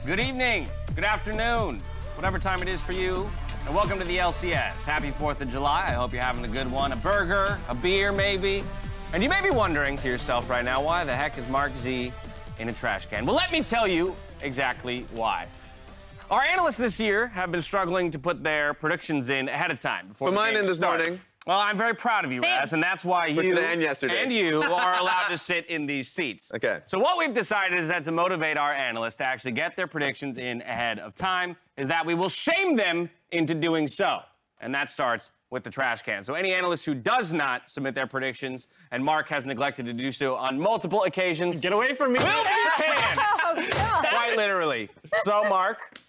Good evening, good afternoon, whatever time it is for you, and welcome to the LCS. Happy 4th of July. I hope you're having a good one. A burger, a beer maybe. And you may be wondering to yourself right now, why the heck is Mark Z in a trash can? Well, let me tell you exactly why. Our analysts this year have been struggling to put their predictions in ahead of time. Before Put mine in this start. morning. Well, I'm very proud of you, Raz, and that's why you and yesterday. and you are allowed to sit in these seats. Okay. So what we've decided is that to motivate our analysts to actually get their predictions in ahead of time is that we will shame them into doing so. And that starts with the trash can. So any analyst who does not submit their predictions, and Mark has neglected to do so on multiple occasions, Get away from me. will be canned. Oh, God. Quite literally. So, Mark,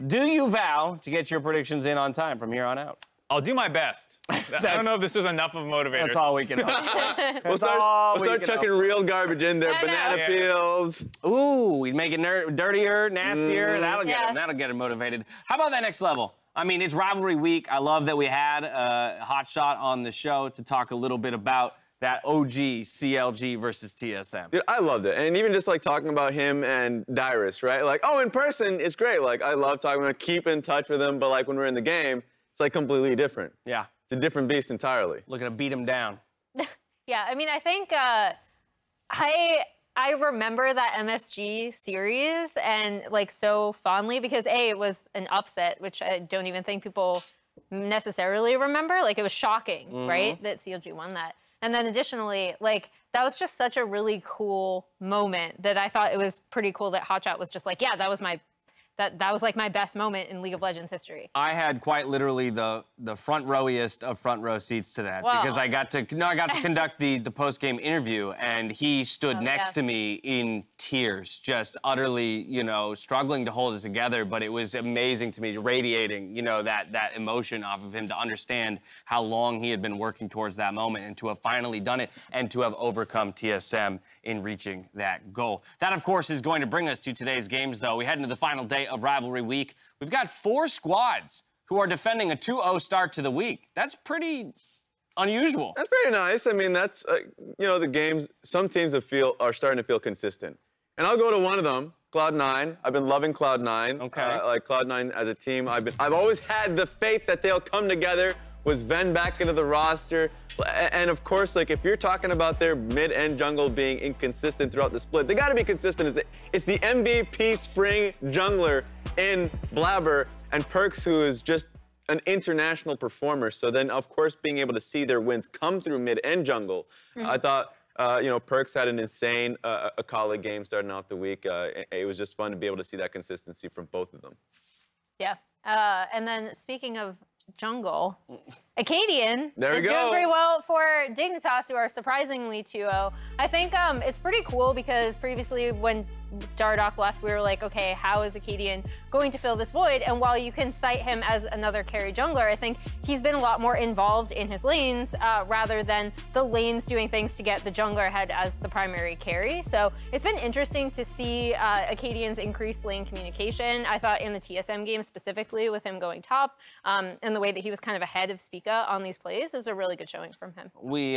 do you vow to get your predictions in on time from here on out? I'll do my best. I don't know if this was enough of a motivator. That's all we can hope. We'll start chucking real garbage in there. I know. Banana peels. Ooh, we'd make it dirtier, nastier. That'll get Yeah. him. That'll get him motivated. How about that next level? I mean, it's rivalry week. I love that we had Hot Shot on the show to talk a little bit about that OG CLG versus TSM. Dude, I loved it. And even just like talking about him and Dyrus, right? Like, oh, in person, it's great. Like, I love talking about keep in touch with him, but like when we're in the game, it's like completely different. Yeah, It's a different beast entirely. looking to beat him down. Yeah, I mean, I think I remember that MSG series and like so fondly because it was an upset, which I don't even think people necessarily remember. Like it was shocking, right, that CLG won that. And then additionally, like that was just such a really cool moment that I thought it was pretty cool that Hotshot was just like, yeah, that was like my best moment in League of Legends history. I had quite literally the front rowiest of front row seats to that Wow. because I got to conduct the post game interview, and he stood next to me in tears, just utterly, struggling to hold it together. But it was amazing to me, radiating, that emotion off of him, to understand how long he had been working towards that moment and to have finally done it and to have overcome TSM in reaching that goal. That, of course, is going to bring us to today's games, though. We head into the final day of Rivalry Week. We've got 4 squads who are defending a 2-0 start to the week. That's pretty unusual. That's pretty nice. I mean, that's, the games, some teams are starting to feel consistent. And I'll go to one of them, Cloud9. I've been loving Cloud9. Okay. Like Cloud9 as a team, I've always had the faith that they'll come together. Was Ven back into the roster? And of course, like if you're talking about their mid-end jungle being inconsistent throughout the split, they gotta be consistent. It's the MVP spring jungler in Blabber, and Perks, who is just an international performer. So then, of course, being able to see their wins come through mid-end jungle, I thought, Perks had an insane Akali game starting off the week. It was just fun to be able to see that consistency from both of them. Yeah. And then speaking of jungle, Acadian There we is go. doing pretty well for Dignitas, who are surprisingly 2-0. I think it's pretty cool because previously when Dardoch left, we were like, okay, how is Acadian going to fill this void? And while you can cite him as another carry jungler, I think he's been a lot more involved in his lanes rather than the lanes doing things to get the jungler ahead as the primary carry. So it's been interesting to see Acadian's increased lane communication. I thought in the TSM game specifically with him going top and the way that he was kind of ahead of Spica on these plays, it was a really good showing from him. We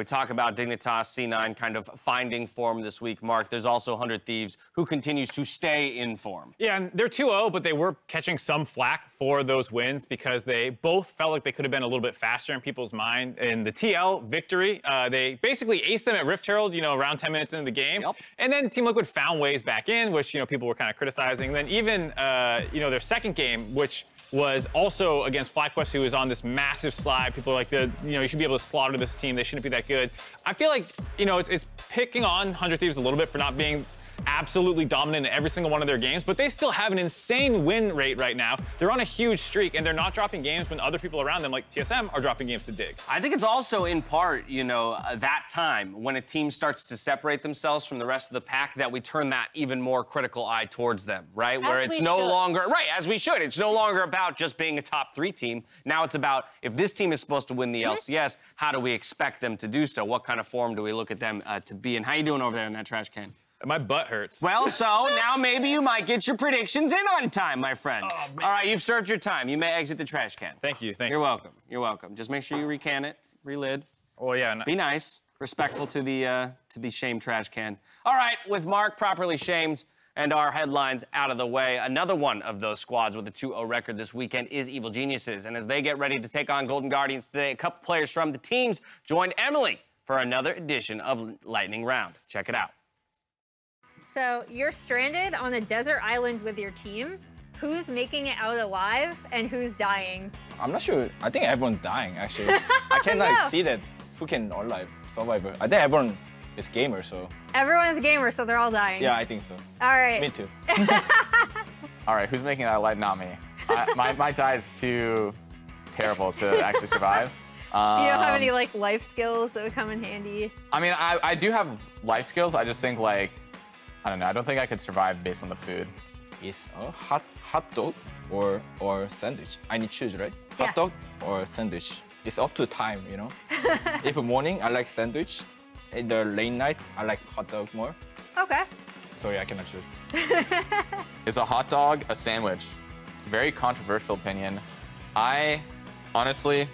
talk about Dignitas C9 kind of finding form this week, Mark. There's also 100 Thieves who continues to stay in form. Yeah, and they're 2-0, but they were catching some flack for those wins because they both felt like they could have been a little bit faster in people's mind. In the TL victory, they basically aced them at Rift Herald, around 10 minutes into the game. Yep. And then Team Liquid found ways back in, which, people were kind of criticizing. And then even, their second game, which was also against FlyQuest, who was on this massive slide. People are like, you should be able to slaughter this team. They shouldn't be that good. I feel like, it's picking on 100 Thieves a little bit for not being absolutely dominant in every single one of their games, but they still have an insane win rate right now. They're on a huge streak, and they're not dropping games when other people around them, like TSM, are dropping games to Dig. I think it's also in part, that time when a team starts to separate themselves from the rest of the pack that we turn that even more critical eye towards them, right? Where it's no longer, right, as we should. It's no longer about just being a top 3 team. Now it's about, if this team is supposed to win the LCS, how do we expect them to do so? What kind of form do we look at them to be in? How you doing over there in that trash can? My butt hurts. Well, so now maybe you might get your predictions in on time, my friend. Oh, man. All right, you've served your time. You may exit the trash can. Thank you. You're welcome. You're welcome. Just make sure you recan it, relid. Oh, yeah. Be nice, respectful to the shame trash can. All right, with Mark properly shamed, And our headlines out of the way. Another one of those squads with a 2-0 record this weekend is Evil Geniuses. And as they get ready to take on Golden Guardians today, a couple players from the teams joined Emily for another edition of Lightning Round. Check it out. So you're stranded on a desert island with your team. Who's making it out alive and who's dying? I'm not sure. I think everyone's dying, actually. I can like see that who can survive. I think everyone is gamer, so. Everyone's a gamer, so they're all dying. Yeah, I think so. All right. Me too. All right, who's making that light? Not me. My diet's too terrible to actually survive. You don't have any like life skills that would come in handy? I mean, I do have life skills. I just think like, I don't know. I don't think I could survive based on the food. It's a hot dog or sandwich. I need to choose, right? Yeah. Hot dog or sandwich. It's up to time, you know? If morning, I like sandwich. In the late night, I like hot dog more. Okay. Sorry, I cannot choose. Is a hot dog a sandwich? Very controversial opinion. Honestly,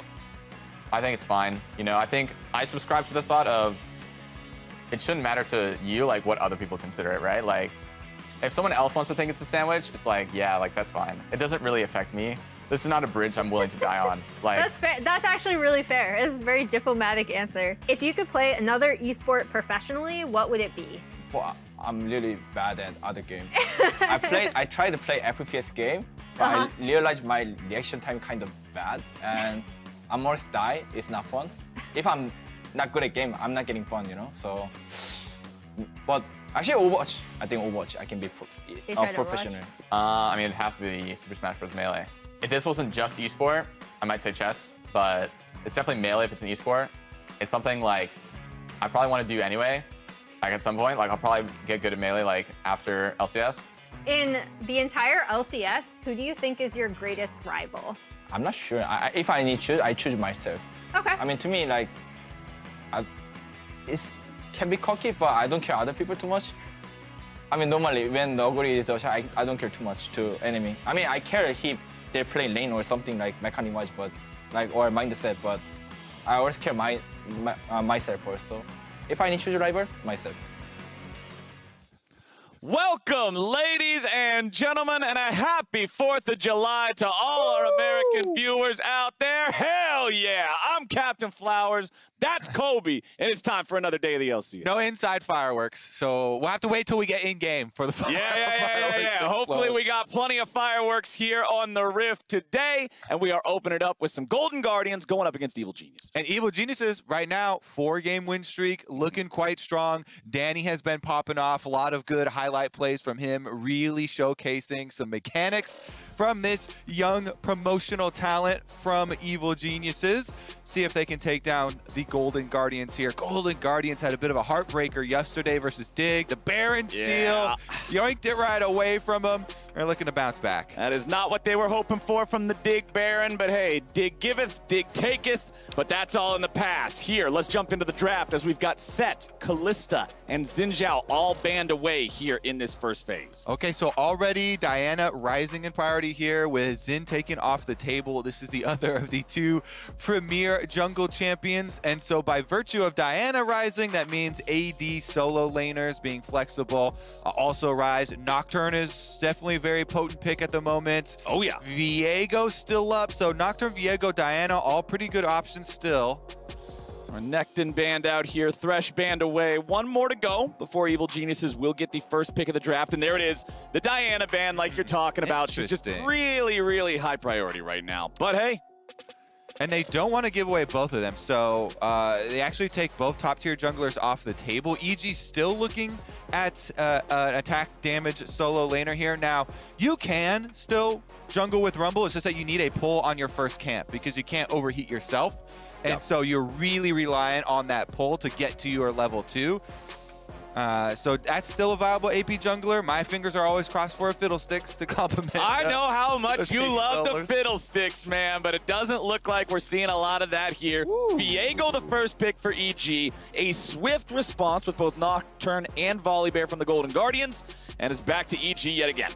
I think it's fine. You know, I think I subscribe to the thought of it shouldn't matter to you like what other people consider it, right? Like, if someone else wants to think it's a sandwich, it's like, yeah, like that's fine. It doesn't really affect me. This is not a bridge I'm willing to die on. Like, That's fair. That's actually really fair. It's a very diplomatic answer. If you could play another esport professionally, what would it be? Well, I'm really bad at other games. I tried to play FPS game, but I realized my reaction time kind of bad, and I'm almost die. It's not fun. If I'm not good at game, I'm not getting fun, you know. So, but actually, Overwatch. I think Overwatch. I can be professional. I mean, it'd have to be Super Smash Bros. Melee. If this wasn't just esport, I might say chess, but it's definitely Melee if it's an esport. It's something like I probably want to do anyway. Like at some point, like I'll probably get good at Melee like after LCS. In the entire LCS, who do you think is your greatest rival? I'm not sure. If I need to choose, I choose myself. Okay. I mean, to me, like, it can be cocky, but I don't care other people too much. I mean, normally when Noguri is the shot, I don't care too much to enemy. I mean, I care if they're playing lane or something like mechanic-wise, but like or mindset. But I always care myself first. So if I need to choose a rival, myself. Welcome, ladies and gentlemen, and a happy 4th of July to all our American viewers out there. Hell yeah, I'm Captain Flowers. That's Kobe, and it's time for another day of the LCS. No inside fireworks, so we'll have to wait till we get in-game for the fireworks. Yeah. Hopefully we got plenty of fireworks here on the Rift today, and we are opening it up with some Golden Guardians going up against Evil Geniuses. And Evil Geniuses, right now, 4-game win streak, looking quite strong. Danny has been popping off, a lot of good highlight plays from him, really showcasing some mechanics from this young promotional talent from Evil Geniuses. See if they can take down the Golden Guardians here. Golden Guardians had a bit of a heartbreaker yesterday versus Dig. The Baron steal, yoinked it right away from them. They're looking to bounce back. That is not what they were hoping for from the Dig Baron, but hey, Dig giveth, Dig taketh. But that's all in the past. Here, let's jump into the draft as we've got Set, Callista, and Xinjiao all banned away here in this first phase. Okay, so already Diana rising in priority here with Xin taken off the table. This is the other of the 2 premier jungle champions. And so by virtue of Diana rising, that means AD solo laners being flexible also rise. Nocturne is definitely a very potent pick at the moment. Oh yeah. Viego still up. So Nocturne, Viego, Diana, all pretty good options still. Our Necton band out here, Thresh band away. One more to go before Evil Geniuses will get the first pick of the draft. And there it is, the Diana band like you're talking about. She's just really, really high priority right now. But hey. And they don't want to give away both of them. So they actually take both top-tier junglers off the table. EG still looking at an attack damage solo laner here. Now, you can still jungle with Rumble. It's just that you need a pull on your first camp because you can't overheat yourself. And so you're really reliant on that pull to get to your level 2. So that's still a viable AP jungler. My fingers are always crossed for Fiddlesticks to complement. I know how much you love the controllers. Fiddlesticks, man, but it doesn't look like we're seeing a lot of that here. Viego, the first pick for EG. A swift response with both Nocturne and Volleybear from the Golden Guardians, and it's back to EG yet again.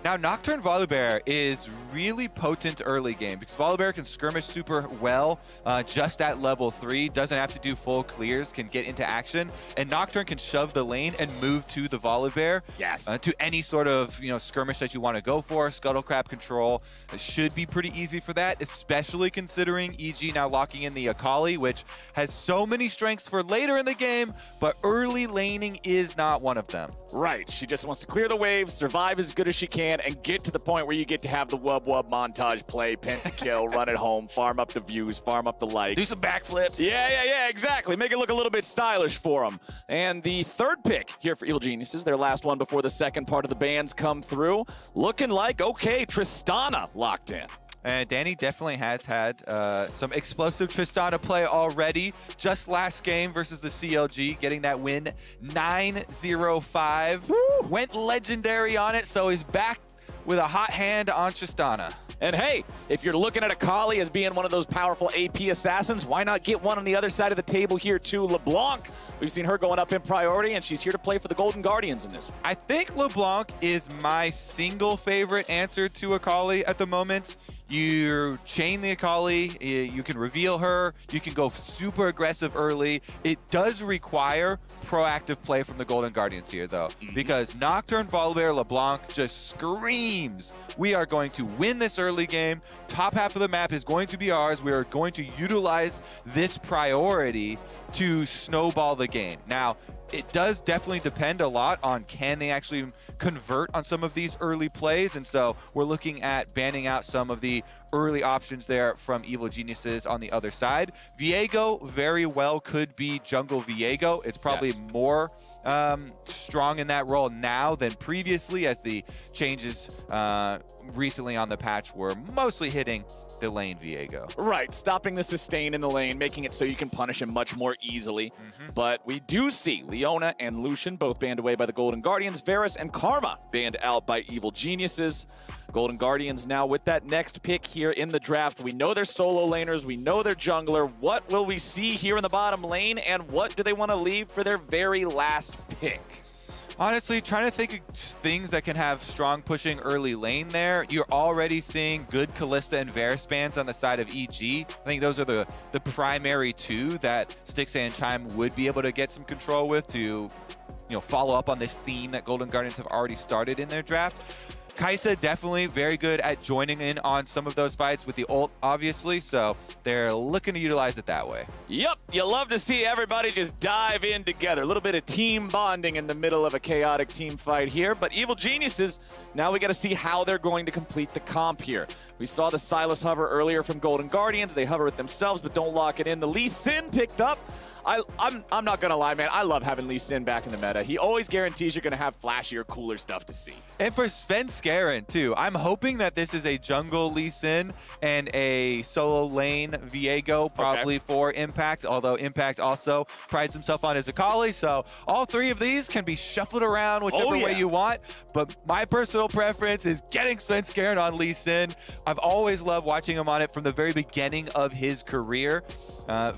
Now, Nocturne Volibear is really potent early game because Volibear can skirmish super well just at level 3, doesn't have to do full clears, can get into action, and Nocturne can shove the lane and move to the Volibear. Yes. To any sort of skirmish that you want to go for. Scuttle Crab control should be pretty easy for that, especially considering EG now locking in the Akali, which has so many strengths for later in the game, but early laning is not one of them. Right. She just wants to clear the waves, survive as good as she can, and get to the point where you get to have the wub-wub montage play, pentakill, run it home, farm up the views, farm up the likes. Do some backflips. Yeah, exactly. Make it look a little bit stylish for them. And the third pick here for Evil Geniuses, their last one before the second part of the bans come through, looking like, okay, Tristana locked in. And Danny definitely has had some explosive Tristana play already. Just last game versus the CLG, getting that win 9-0-5. Went legendary on it, so he's back with a hot hand on Tristana. And hey, if you're looking at Akali as being one of those powerful AP assassins, why not get one on the other side of the table here too? LeBlanc, we've seen her going up in priority, and she's here to play for the Golden Guardians in this one. I think LeBlanc is my single favorite answer to Akali at the moment. You chain the Akali, you can reveal her, you can go super aggressive early. It does require proactive play from the Golden Guardians here, though, because Nocturne, Volibear, LeBlanc just screams, we are going to win this early game. Top half of the map is going to be ours. We are going to utilize this priority to snowball the game. Now, it does definitely depend a lot on can they actually convert on some of these early plays, and so we're looking at banning out some of the early options there from Evil Geniuses on the other side. Viego very well could be jungle Viego. It's probably more strong in that role now than previously, as the changes recently on the patch were mostly hitting the lane Viego. Right, stopping the sustain in the lane, making it so you can punish him much more easily. But we do see Leona and Lucian both banned away by the Golden Guardians. Varus and Karma banned out by Evil Geniuses. Golden Guardians now with that next pick here in the draft. We know they're solo laners. We know they're jungler. What will we see here in the bottom lane, and what do they want to leave for their very last pick? Honestly, trying to think of things that can have strong pushing early lane there. You're already seeing good Kalista and Varus bans on the side of EG. I think those are the primary two that Styx and Chime would be able to get some control with to follow up on this theme that Golden Guardians have already started in their draft. Kai'Sa definitely very good at joining in on some of those fights with the ult, obviously, so they're looking to utilize it that way. Yep, you love to see everybody just dive in together. A little bit of team bonding in the middle of a chaotic team fight here, but Evil Geniuses, now we got to see how they're going to complete the comp here. We saw the Sylas hover earlier from Golden Guardians. They hover it themselves, but don't lock it in. The Lee Sin picked up. I'm not gonna lie, man. I love having Lee Sin back in the meta. He always guarantees you're gonna have flashier, cooler stuff to see. And for Svenskeren too, I'm hoping that this is a jungle Lee Sin and a solo lane Viego, probably for Impact, although Impact also prides himself on his Akali, so all three of these can be shuffled around whichever way you want, but my personal preference is getting Svenskeren on Lee Sin. I've always loved watching him on it from the very beginning of his career.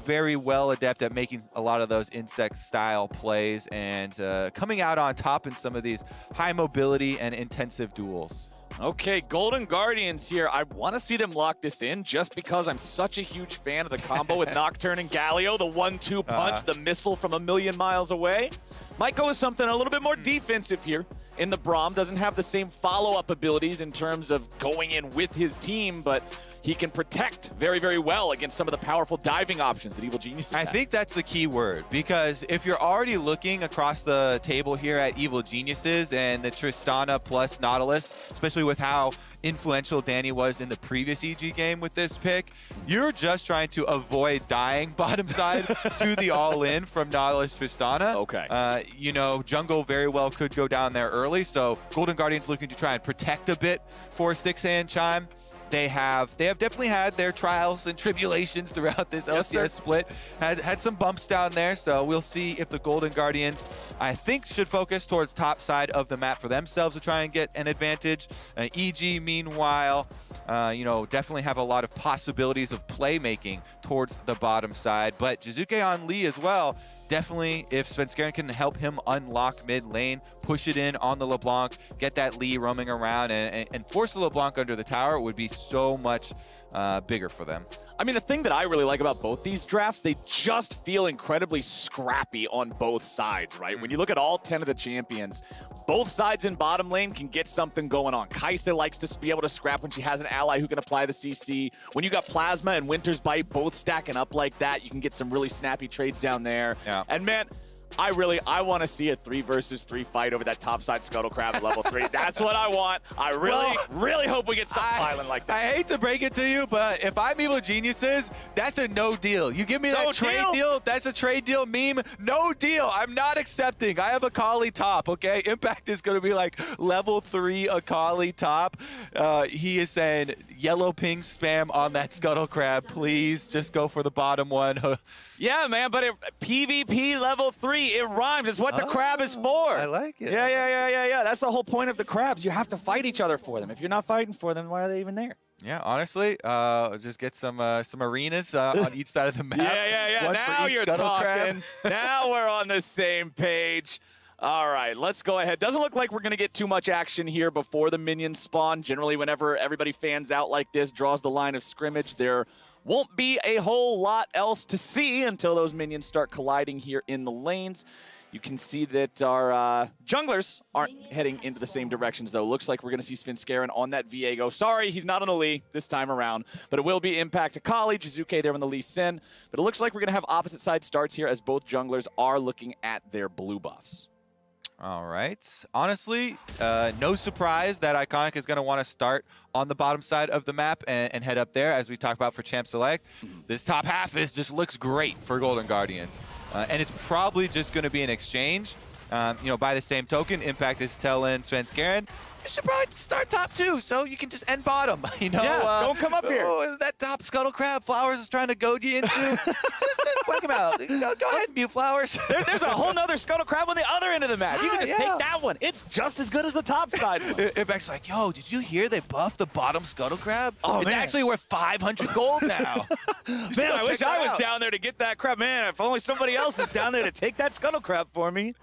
Very well adept at making a lot of those insect-style plays and coming out on top in some of these high mobility and intensive duels. Okay, Golden Guardians here. I want to see them lock this in just because I'm such a huge fan of the combo with Nocturne and Galio, the 1-2 punch, the missile from a million miles away. Might go with something a little bit more defensive here in the Braum. Doesn't have the same follow-up abilities in terms of going in with his team, but he can protect very, very well against some of the powerful diving options that Evil Geniuses have. I think that's the key word, because if you're already looking across the table here at Evil Geniuses and the Tristana plus Nautilus, especially with how influential Danny was in the previous EG game with this pick, you're just trying to avoid dying bottom side to the all-in from Nautilus Tristana. Okay. Jungle very well could go down there early, so Golden Guardians looking to try and protect a bit for Styx and Chime. They have definitely had their trials and tribulations throughout this LCS split. Had some bumps down there, so we'll see if the Golden Guardians, I think, should focus towards top side of the map for themselves to try and get an advantage. EG, meanwhile, definitely have a lot of possibilities of playmaking towards the bottom side, but Jizuke on Lee as well. definitely, if Svenskeren can help him unlock mid lane, push it in on the LeBlanc, get that Lee roaming around, and force the LeBlanc under the tower, it would be so much bigger for them. I mean, the thing that I really like about both these drafts, they just feel incredibly scrappy on both sides, right? When you look at all 10 of the champions, both sides in bottom lane can get something going on. Kai'Sa likes to be able to scrap when she has an ally who can apply the CC. When you got Plasma and Winter's Bite both stacking up like that, you can get some really snappy trades down there. Yeah. And man, I want to see a 3 versus 3 fight over that topside Scuttle Crab at level 3. That's what I want. I really hope we get some island like that. I hate to break it to you, but if I'm Evil Geniuses, that's a no deal. You give me that trade deal, that's a trade deal meme. No deal. I'm not accepting. I have Akali top, okay? Impact is going to be like level 3 Akali top. He is saying yellow ping spam on that Scuttle Crab. Please just go for the bottom one. Yeah, man, but PvP level 3, it rhymes. It's what the crab is for. I like it. Yeah. That's the whole point of the crabs. You have to fight each other for them. If you're not fighting for them, why are they even there? Yeah, honestly, just get some arenas on each side of the map. Yeah. One Now you're talking. Now we're on the same page. All right, let's go ahead. Doesn't look like we're going to get too much action here before the minions spawn. Generally, whenever everybody fans out like this, draws the line of scrimmage, there won't be a whole lot else to see until those minions start colliding here in the lanes. You can see that our junglers aren't heading into the same directions, though. Looks like we're going to see Svenskeren on that Viego. Sorry, he's not on the Lee this time around, but it will be Impact Akali, Jizuke there on the Lee Sin. But it looks like we're going to have opposite side starts here as both junglers are looking at their blue buffs. All right. Honestly, no surprise that Iconic is going to want to start on the bottom side of the map and head up there, as we talked about for Champ Select. This top half just looks great for Golden Guardians. And it's probably just going to be an exchange. By the same token, Impact is telling Svenskeren, you should probably start top 2, so you can just end bottom. Yeah, don't come up here. That top Scuttle Crab Flowers is trying to goad you into. just whack him out. Go ahead and mute Flowers. There's a whole nother Scuttle Crab on the other end of the map. You can just take that one. It's just as good as the top side one. Impact's like, yo, did you hear they buffed the bottom Scuttle Crab? Oh, it's actually worth 500 gold now. Man, I wish I was down there to get that crab. Man, if only somebody else is down there to take that Scuttle Crab for me.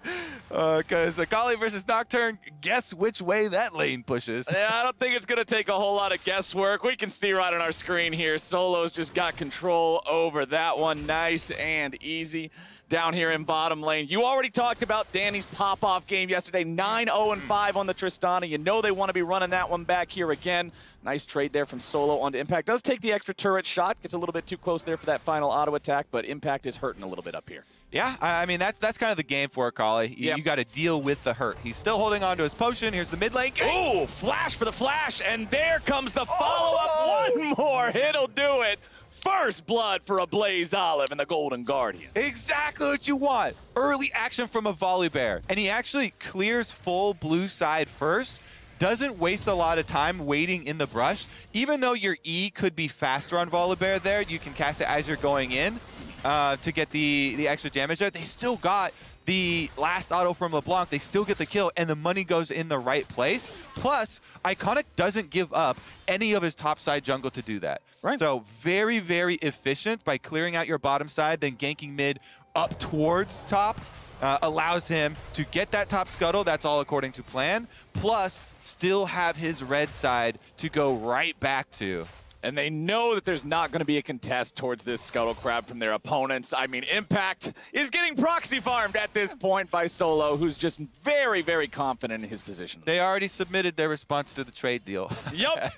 Because Akali versus Nocturne, guess which way that lane pushes. Yeah, I don't think it's going to take a whole lot of guesswork. We can see right on our screen here, Solo's just got control over that one. Nice and easy down here in bottom lane. You already talked about Danny's pop-off game yesterday, 9-0-5 on the Tristana. You know they want to be running that one back here again. Nice trade there from Solo onto Impact. Does take the extra turret shot, gets a little bit too close there for that final auto attack, but Impact is hurting a little bit up here. Yeah, I mean, that's kind of the game for Akali. You got to deal with the hurt. He's still holding on to his potion. Here's the mid lane. Ooh, flash for the flash, and there comes the follow-up. One more hit'll do it. First blood for a Blaze Olive and the Golden Guardian. Exactly what you want. Early action from a Volibear. And he actually clears full blue side first. Doesn't waste a lot of time waiting in the brush. Even though your E could be faster on Volibear there, you can cast it as you're going in to get the extra damage there. They still got the last auto from LeBlanc. They still get the kill, and the money goes in the right place. Plus, Iconic doesn't give up any of his top side jungle to do that. Right. So very, very efficient by clearing out your bottom side, then ganking mid up towards top. Allows him to get that top scuttle. That's all according to plan. Plus, still have his red side to go right back to. And they know that there's not going to be a contest towards this Scuttle Crab from their opponents. I mean, Impact is getting proxy farmed at this point by Solo, who's just very, very confident in his position. They already submitted their response to the trade deal. Yep,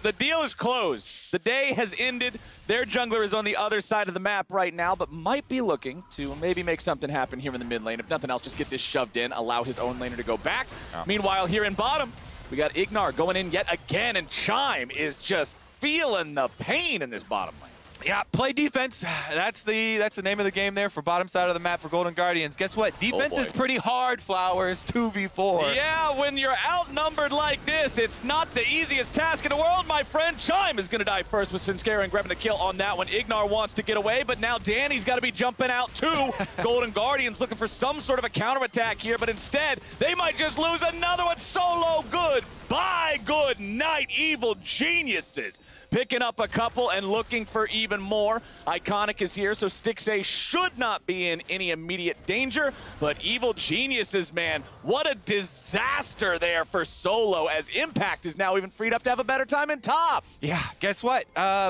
the deal is closed. The day has ended. Their jungler is on the other side of the map right now, but might be looking to maybe make something happen here in the mid lane. If nothing else, just get this shoved in, allow his own laner to go back. Oh. Meanwhile, here in bottom, we got Ignar going in yet again, and Chime is just feeling the pain in this bottom lane. Yeah, play defense. That's the name of the game there for bottom side of the map for Golden Guardians. Guess what? Defense is pretty hard, Flowers, 2v4. Yeah, when you're outnumbered like this, it's not the easiest task in the world, my friend. Chime is going to die first with Svenskeren grabbing the kill on that one. Ignar wants to get away, but now Danny's got to be jumping out too. Golden Guardians looking for some sort of a counterattack here, but instead, they might just lose another one. Solo good. Bye, good night, Evil Geniuses. Picking up a couple and looking for even even more. Iconic is here, so Stixxay should not be in any immediate danger. But Evil Geniuses, man, what a disaster there for Solo, as Impact is now even freed up to have a better time in top. Yeah, guess what?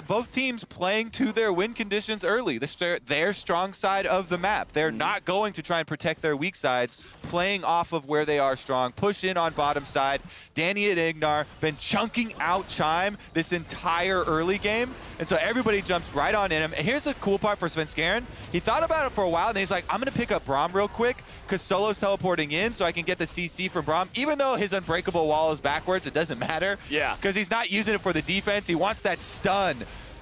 Both teams playing to their win conditions early. Their strong side of the map. They're not going to try and protect their weak sides, playing off of where they are strong. Push in on bottom side. Danny and Ignar been chunking out Chime this entire early game, and so everybody jumps right on in him. And here's the cool part for Svenskeren. He thought about it for a while, and he's like, I'm going to pick up Braum real quick because Solo's teleporting in so I can get the CC from Braum. Even though his unbreakable wall is backwards, it doesn't matter. Yeah. Because he's not using it for the defense. He wants that stun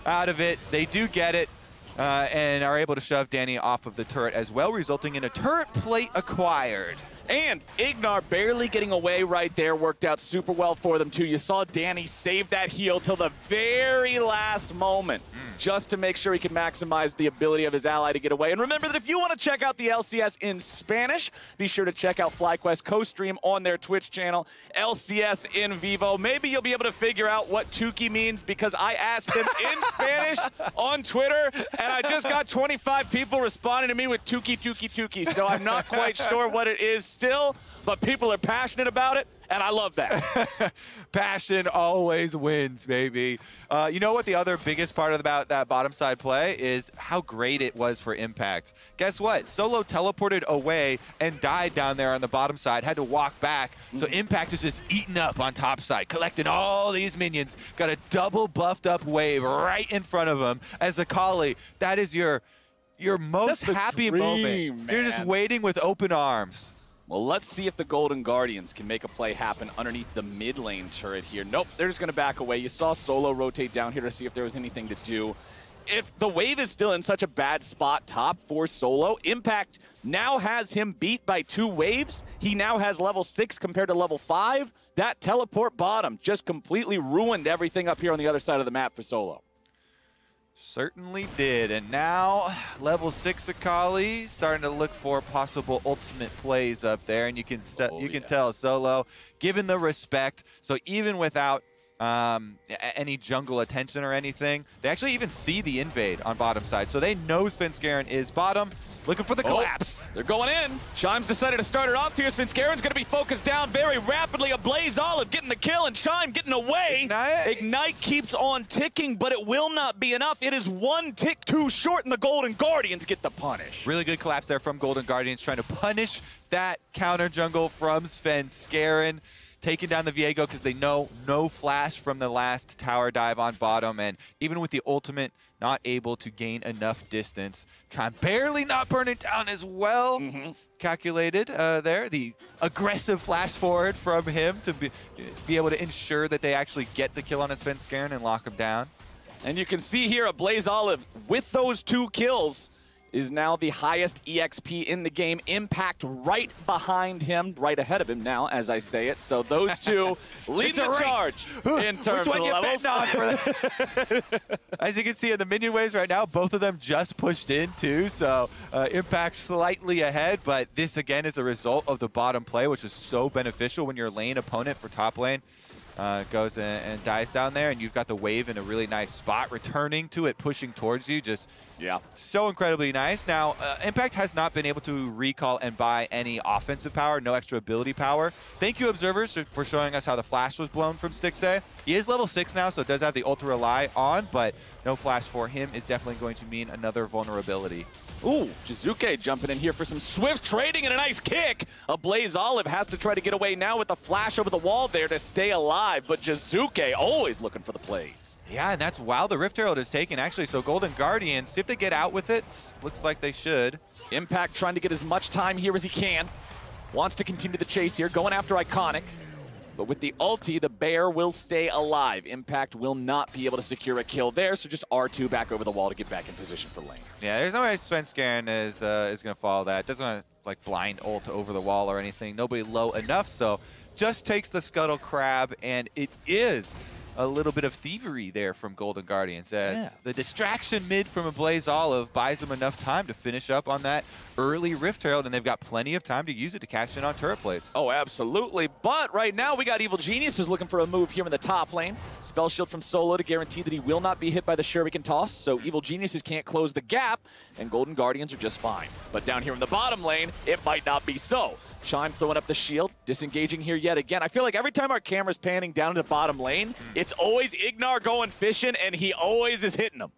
out of it. They do get it. And are able to shove Danny off of the turret as well, resulting in a turret plate acquired. And Ignar barely getting away right there worked out super well for them too. You saw Danny save that heal till the very last moment just to make sure he could maximize the ability of his ally to get away. And remember that if you want to check out the LCS in Spanish, be sure to check out FlyQuest co-stream on their Twitch channel, LCS in Vivo. Maybe you'll be able to figure out what Tuki means because I asked him in Spanish on Twitter, and I just got 25 people responding to me with Tuki, Tuki, Tuki. So I'm not quite sure what it is still, but people are passionate about it, and I love that. Passion always wins, baby. You know what the other biggest part about that bottom side play is how great it was for Impact. Guess what? Solo teleported away and died down there on the bottom side, had to walk back. So Impact is just eating up on top side, collecting all these minions. Got a double buffed up wave right in front of him. As Akali, that is your most happy moment. Man. You're just waiting with open arms. Well, let's see if the Golden Guardians can make a play happen underneath the mid lane turret here. Nope, they're just going to back away. You saw Solo rotate down here to see if there was anything to do. If the wave is still in such a bad spot top for Solo, Impact now has him beat by 2 waves. He now has level 6 compared to level 5. That teleport bottom just completely ruined everything up here on the other side of the map for Solo. Certainly did, and now level 6 Akali starting to look for possible ultimate plays up there, and you can tell Solo given the respect. So even without any jungle attention or anything, they actually even see the invade on bottom side, so they know Svenskeren is bottom. Looking for the collapse. They're going in. Chime's decided to start it off here. Svenskeren's going to be focused down very rapidly. A Blaze Olive getting the kill, and Chime getting away. Ignite keeps on ticking, but it will not be enough. It is 1 tick too short, and the Golden Guardians get the punish. Really good collapse there from Golden Guardians, trying to punish that counter jungle from Svenskeren. Taking down the Viego because they know no flash from the last tower dive on bottom, and even with the ultimate, not able to gain enough distance. Trying barely not burn it down as well. Calculated there. The aggressive flash forward from him to be able to ensure that they actually get the kill on a Svenskeren and lock him down. And you can see here a Blaze Olive with those 2 kills is now the highest EXP in the game. Impact right behind him, right ahead of him now, as I say it. So those 2 lead the charge in terms of the levels. As you can see in the minion waves right now, both of them just pushed in too. So Impact slightly ahead, but this again is the result of the bottom play, which is so beneficial when your lane opponent for top lane goes and dies down there, and you've got the wave in a really nice spot, returning to it, pushing towards you, just so incredibly nice. Now, Impact has not been able to recall and buy any offensive power, no extra ability power. Thank you, Observers, for showing us how the flash was blown from Stixxay. He is level 6 now, so it does have the Ultra Rely on, but no flash for him is definitely going to mean another vulnerability. Ooh, Jizuke jumping in here for some swift trading and a nice kick. A Blaze Olive has to try to get away now with the flash over the wall there to stay alive, but Jizuke always looking for the plays. Yeah, and that's while the Rift Herald is taken, actually. So Golden Guardians, see if they get out with it. Looks like they should. Impact trying to get as much time here as he can. Wants to continue the chase here, going after Iconic. But with the ulti, the bear will stay alive. Impact will not be able to secure a kill there, so just R2 back over the wall to get back in position for lane. Yeah, there's no way Svenskeren is going to follow that. Doesn't want to like blind ult over the wall or anything. Nobody low enough, so just takes the Scuttle Crab, and it is a little bit of thievery there from Golden Guardians. The distraction mid from a Blaze Olive buys them enough time to finish up on that early Rift Herald, and they've got plenty of time to use it to cash in on turret plates. Oh, absolutely. But right now, we got Evil Geniuses looking for a move here in the top lane. Spell Shield from Solo to guarantee that he will not be hit by the Shuriken toss, so Evil Geniuses can't close the gap, and Golden Guardians are just fine. But down here in the bottom lane, it might not be so. Chime throwing up the shield, disengaging here yet again. I feel like every time our camera's panning down to the bottom lane, it's always Ignar going fishing, and he always is hitting them.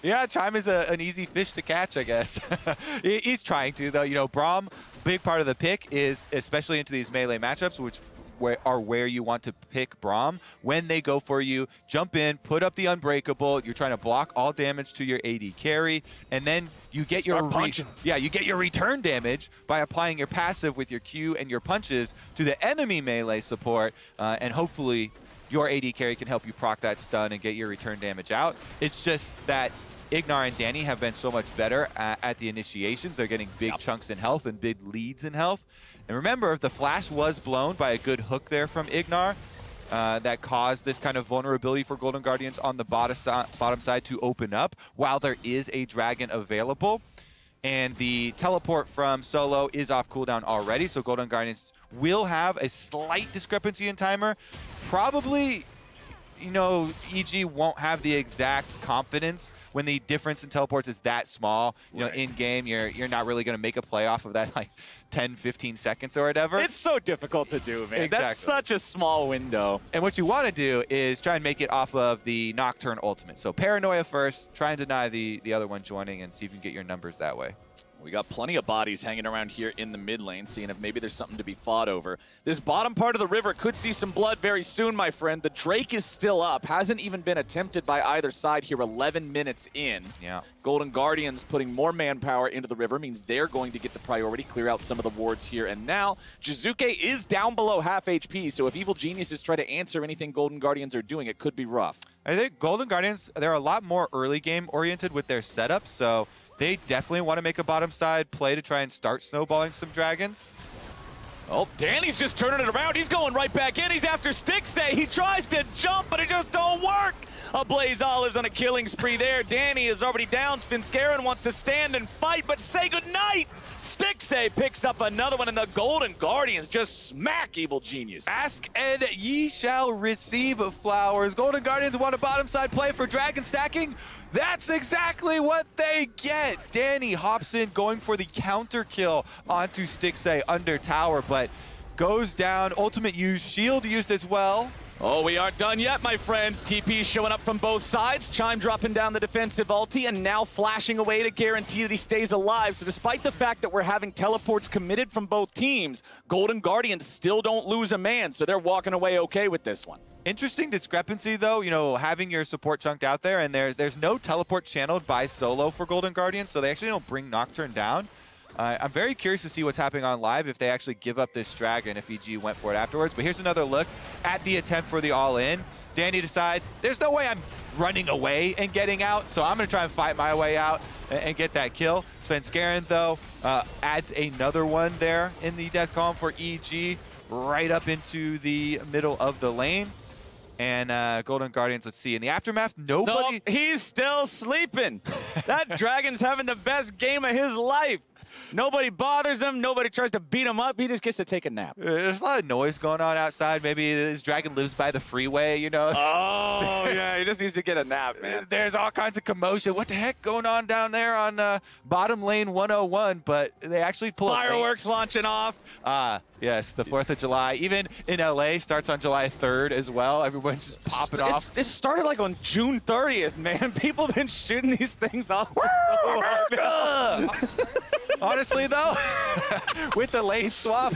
Yeah, Chime is an easy fish to catch, I guess. He's trying to, though. You know, Braum, big part of the pick is, especially into these melee matchups, which are where you want to pick Braum. When they go for you, jump in, put up the Unbreakable. You're trying to block all damage to your AD carry, and then you get your you get your return damage by applying your passive with your Q and your punches to the enemy melee support, and hopefully your AD carry can help you proc that stun and get your return damage out. It's just that Ignar and Danny have been so much better at the initiations. They're getting big chunks in health and big leads in health. And remember, the flash was blown by a good hook there from Ignar that caused this kind of vulnerability for Golden Guardians on the bottom side to open up while there is a dragon available. And the teleport from Solo is off cooldown already, so Golden Guardians will have a slight discrepancy in timer. Probably, you know, EG won't have the exact confidence when the difference in teleports is that small. You know, in game, you're not really going to make a play off of that, like 10, 15 seconds or whatever. It's so difficult to do, man. Exactly. That's such a small window. And what you want to do is try and make it off of the Nocturne ultimate. So Paranoia first, try and deny the other one joining and see if you can get your numbers that way. We got plenty of bodies hanging around here in the mid lane, seeing if maybe there's something to be fought over. This bottom part of the river could see some blood very soon, my friend. The Drake is still up. Hasn't even been attempted by either side here 11 minutes in. Yeah. Golden Guardians putting more manpower into the river means they're going to get the priority, clear out some of the wards here and now. Jizuke is down below half HP, so if Evil Geniuses try to answer anything Golden Guardians are doing, it could be rough. I think Golden Guardians, they're a lot more early game oriented with their setup, so they definitely want to make a bottom side play to try and start snowballing some dragons. Oh, Danny's just turning it around. He's going right back in. He's after Stixay. He tries to jump, but it just don't work. A Blaze Olive's on a killing spree there. Danny is already down. Svenskeren wants to stand and fight, but say goodnight. Stixay picks up another one, and the Golden Guardians just smack Evil Genius. Ask and ye shall receive flowers. Golden Guardians want a bottom side play for dragon stacking. That's exactly what they get. Danny hops in, going for the counter kill onto Stixay under tower, but goes down. Ultimate used, shield used as well. Oh, we aren't done yet, my friends. TP showing up from both sides. Chime dropping down the defensive ulti and now flashing away to guarantee that he stays alive. So despite the fact that we're having teleports committed from both teams, Golden Guardians still don't lose a man, so they're walking away okay with this one. Interesting discrepancy, though, you know, having your support chunked out there, and there's no teleport channeled by Solo for Golden Guardians, so they actually don't bring Nocturne down. I'm very curious to see what's happening on live if they actually give up this dragon if EG went for it afterwards. But here's another look at the attempt for the all-in. Danny decides, there's no way I'm running away and getting out, so I'm going to try and fight my way out and get that kill. Svenskeren, though, adds another one there in the death column for EG, right up into the middle of the lane. And Golden Guardians, let's see. In the aftermath, nobody... No, he's still sleeping. That dragon's having the best game of his life. Nobody bothers him. Nobody tries to beat him up. He just gets to take a nap. There's a lot of noise going on outside. Maybe this dragon lives by the freeway, you know? Oh, yeah. He just needs to get a nap, man. There's all kinds of commotion. What the heck going on down there on bottom lane 101? But they actually pull fireworks launching off. Yes, the 4th of July. Even in LA, starts on July 3rd as well. Everyone's just popping off. It started like on June 30th, man. People have been shooting these things off. Honestly, though, with the lane swap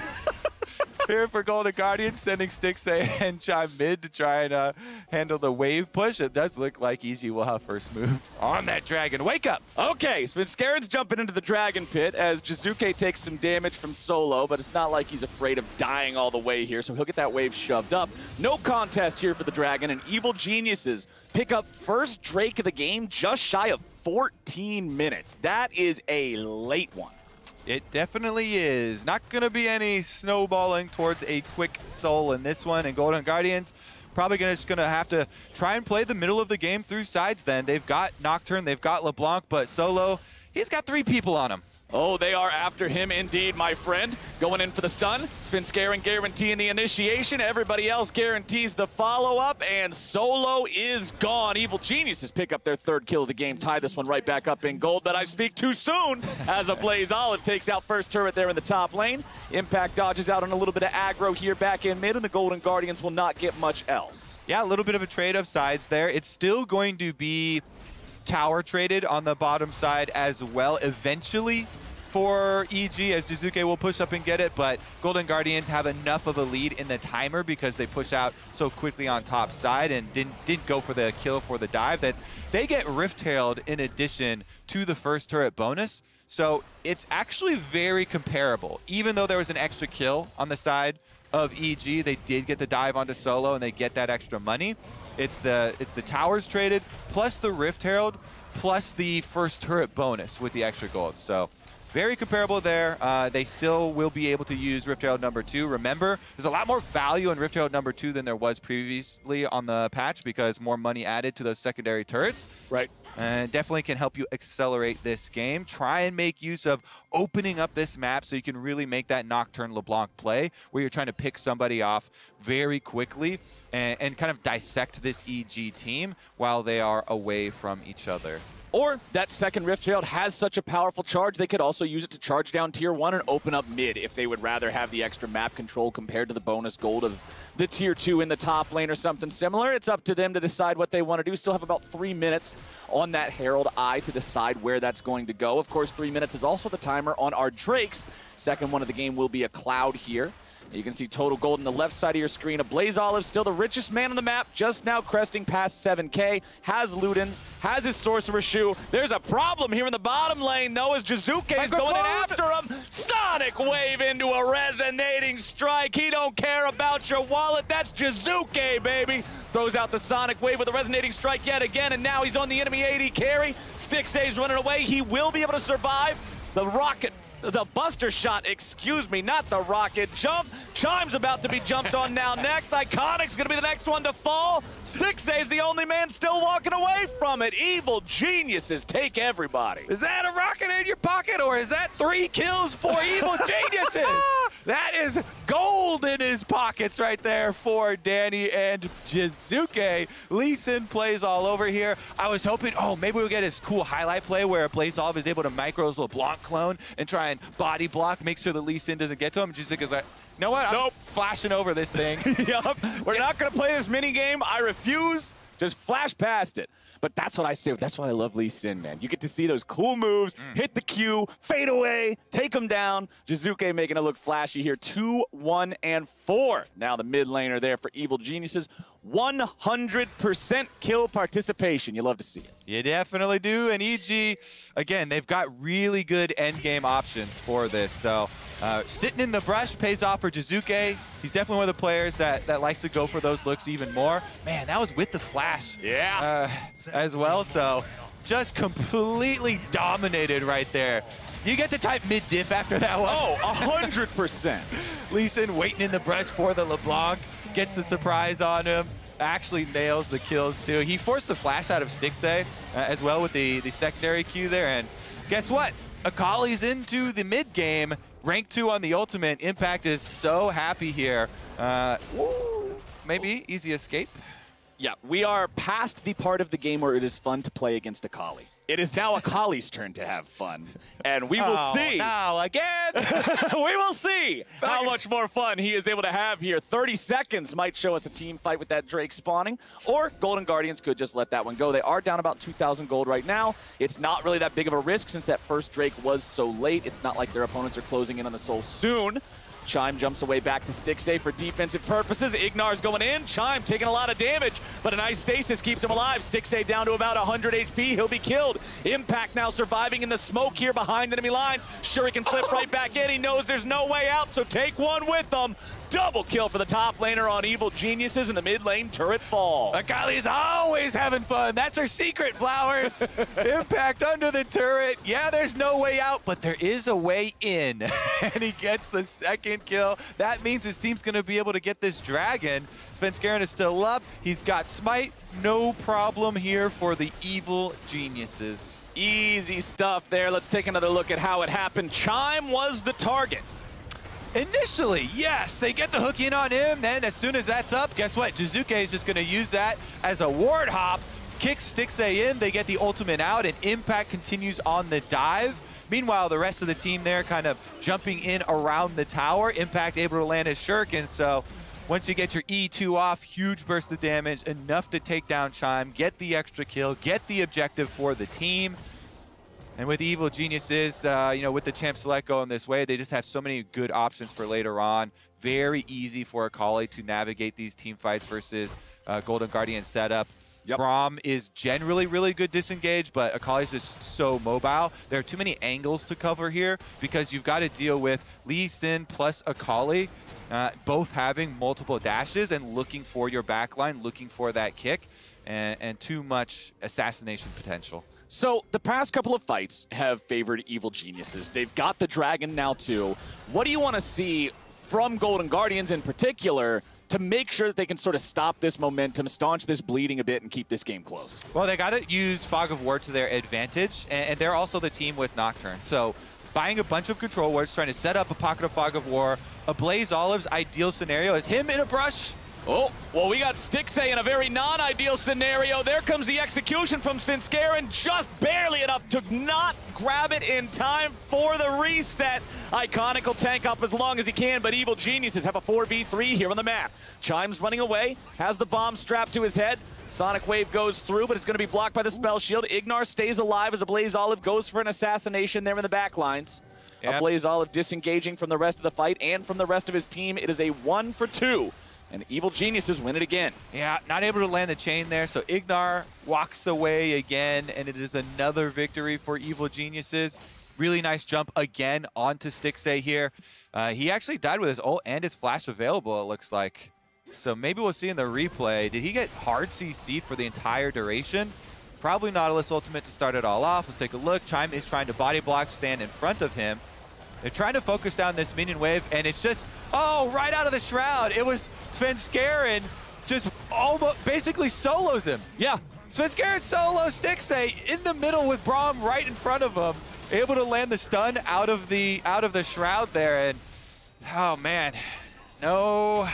here for Golden Guardians, sending Stixay and Chime mid to try and handle the wave push, it does look like EG will have first move on that dragon. Wake up! Okay, Svenskaren's jumping into the dragon pit as Jizuke takes some damage from Solo, but it's not like he's afraid of dying all the way here, so he'll get that wave shoved up. No contest here for the dragon, and Evil Geniuses pick up first Drake of the game just shy of 14 minutes. That is a late one. It definitely is. Not going to be any snowballing towards a quick soul in this one. And Golden Guardians probably just going to have to try and play the middle of the game through sides then. They've got Nocturne, they've got LeBlanc, but Solo, he's got 3 people on him. Oh, they are after him indeed, my friend. Going in for the stun. Spin Scaring guaranteeing the initiation. Everybody else guarantees the follow-up, and Solo is gone. Evil Geniuses pick up their 3rd kill of the game, tie this one right back up in gold, but I speak too soon as a Blaze Olive takes out first turret there in the top lane. Impact dodges out on a little bit of aggro here back in mid, and the Golden Guardians will not get much else. Yeah, a little bit of a trade of sides there. It's still going to be tower traded on the bottom side as well eventually for EG, as Jizuke will push up and get it, but Golden Guardians have enough of a lead in the timer because they push out so quickly on top side and didn't go for the kill for the dive that they get Rift-Tailed in addition to the first turret bonus. So it's actually very comparable. Even though there was an extra kill on the side of EG, they did get the dive onto Solo and they get that extra money. It's the towers traded plus the Rift Herald plus the first turret bonus with the extra gold. So very comparable there. They still will be able to use Rift Herald number 2. Remember, there's a lot more value in Rift Herald number 2 than there was previously on the patch because more money added to those secondary turrets. Right. And definitely can help you accelerate this game. Try and make use of opening up this map so you can really make that Nocturne LeBlanc play where you're trying to pick somebody off very quickly and kind of dissect this EG team while they are away from each other. Or that second Rift Herald has such a powerful charge, they could also use it to charge down Tier 1 and open up mid if they would rather have the extra map control compared to the bonus gold of the Tier 2 in the top lane or something similar. It's up to them to decide what they want to do. Still have about 3 minutes on that Herald Eye to decide where that's going to go. Of course, 3 minutes is also the timer on our Drakes. Second one of the game will be a Cloud here. You can see total gold on the left side of your screen. A Blaze Olive, still the richest man on the map, just now cresting past 7K. Has Ludens, has his Sorcerer Shoe. There's a problem here in the bottom lane, though, as Jizuke is going in after him. Sonic Wave into a resonating strike. He don't care about your wallet. That's Jizuke, baby. Throws out the Sonic Wave with a resonating strike yet again, and now he's on the enemy AD carry. Stixay's running away. He will be able to survive. The Buster Shot, excuse me, not the rocket jump. Chime's about to be jumped on now next. Iconic's gonna be the next one to fall. Stixay's the only man still walking away from it. Evil Geniuses take everybody. Is that a rocket in your pocket or is that 3 kills for Evil Geniuses? That is gold in his pockets right there for Danny and Jizuke. Lee Sin plays all over here. I was hoping, oh, maybe we'll get his cool highlight play where Blaze Olive is able to micro his LeBlanc clone and try and body block, make sure the Lee Sin doesn't get to him. Jizuke's like, you know what? I'm flashing over this thing. Yup. We're not going to play this mini game. I refuse. Just flash past it. But that's what I say. That's why I love Lee Sin, man. You get to see those cool moves, hit the Q, fade away, take him down. Jizuke making it look flashy here. 2, 1, and 4. Now the mid laner there for Evil Geniuses. 100% kill participation. You love to see it. You definitely do. And EG, again, they've got really good endgame options for this. So sitting in the brush pays off for Jizuke. He's definitely one of the players that likes to go for those looks even more. Man, that was with the flash as well. So just completely dominated right there. You get to type mid-diff after that one. Oh, 100%. Lee Sin waiting in the brush for the LeBlanc. Gets the surprise on him. Actually nails the kills too. He forced the flash out of Stixay as well with the secondary Q there. And guess what? Akali's into the mid game. Rank 2 on the ultimate. Impact is so happy here. Maybe easy escape. Yeah, we are past the part of the game where it is fun to play against Akali. It is now Akali's turn to have fun, and we will see. Now again! We will see how much more fun he is able to have here. 30 seconds might show us a team fight with that Drake spawning, or Golden Guardians could just let that one go. They are down about 2,000 gold right now. It's not really that big of a risk since that first Drake was so late. It's not like their opponents are closing in on the Soul soon. Chime jumps away back to Stixay for defensive purposes. Ignar's going in. Chime taking a lot of damage, but a nice stasis keeps him alive. Stixay down to about 100 HP. He'll be killed. shield. Impact now surviving in the smoke here behind enemy lines. Shuriken flip right back in. He knows there's no way out, so take one with them. Double kill for the top laner on Evil Geniuses, and the mid lane turret fall. Akali's always having fun. That's her secret, Flowers. Impact under the turret. Yeah, there's no way out, but there is a way in. And he gets the second kill. That means his team's going to be able to get this dragon. Svenskeren is still up. He's got smite. No problem here for the Evil Geniuses. Easy stuff there. Let's take another look at how it happened. Chime was the target. Initially, yes, they get the hook in on him. Then as soon as that's up, guess what? Jizuke is just going to use that as a ward hop. Kicks Stixxay in, they get the ultimate out, and Impact continues on the dive. Meanwhile, the rest of the team there kind of jumping in around the tower. Impact able to land his Shuriken, so once you get your E2 off, huge burst of damage, enough to take down Chime, get the extra kill, get the objective for the team. And with Evil Geniuses, you know, with the champ select going this way, they just have so many good options for later on. Very easy for Akali to navigate these team fights versus Golden Guardian setup. Yep. Braum is generally really good disengaged, but Akali's just so mobile. There are too many angles to cover here because you've got to deal with Lee Sin plus Akali, both having multiple dashes and looking for your backline, looking for that kick, and too much assassination potential. So the past couple of fights have favored Evil Geniuses. They've got the dragon now too. What do you want to see from Golden Guardians in particular to make sure that they can sort of stop this momentum, staunch this bleeding a bit, and keep this game close? Well, they got to use Fog of War to their advantage, and they're also the team with Nocturne. So buying a bunch of control wards, trying to set up a pocket of Fog of War. A Blaze Olive's ideal scenario is him in a brush. Oh, well, we got Stixxay in a very non-ideal scenario. There comes the execution from Svenskeren, just barely enough to not grab it in time for the reset. Iconic will tank up as long as he can, but Evil Geniuses have a 4v3 here on the map. Chime's running away, has the bomb strapped to his head. Sonic Wave goes through, but it's going to be blocked by the spell shield. Ignar stays alive as a Blaze Olive goes for an assassination there in the back lines. Yep. A Blaze Olive disengaging from the rest of the fight and from the rest of his team. It is a 1-for-2. And Evil Geniuses win it again. Yeah, not able to land the chain there, so Ignar walks away again, and it is another victory for Evil Geniuses. Really nice jump again onto Stixxay here. He actually died with his ult and his flash available, it looks like. So maybe we'll see in the replay. Did he get hard CC for the entire duration? Probably Nautilus ultimate to start it all off. Let's take a look. Chime is trying to body block, stand in front of him. They're trying to focus down this minion wave, and it's just, oh, right out of the shroud. It was Svenskeren just almost basically solos him. Yeah. Svenskeren solos Stixxay in the middle with Braum right in front of him, able to land the stun out of the shroud there, and oh man, no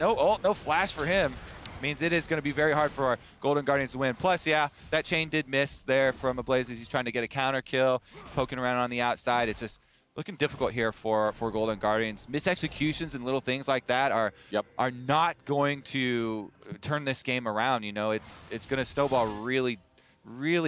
ult, no flash for him. Means it is going to be very hard for our Golden Guardians to win. Plus, yeah, that chain did miss there from Ablaze as he's trying to get a counter kill, poking around on the outside. It's just looking difficult here for Golden Guardians. Misexecutions and little things like that are not going to turn this game around. You know, it's going to snowball really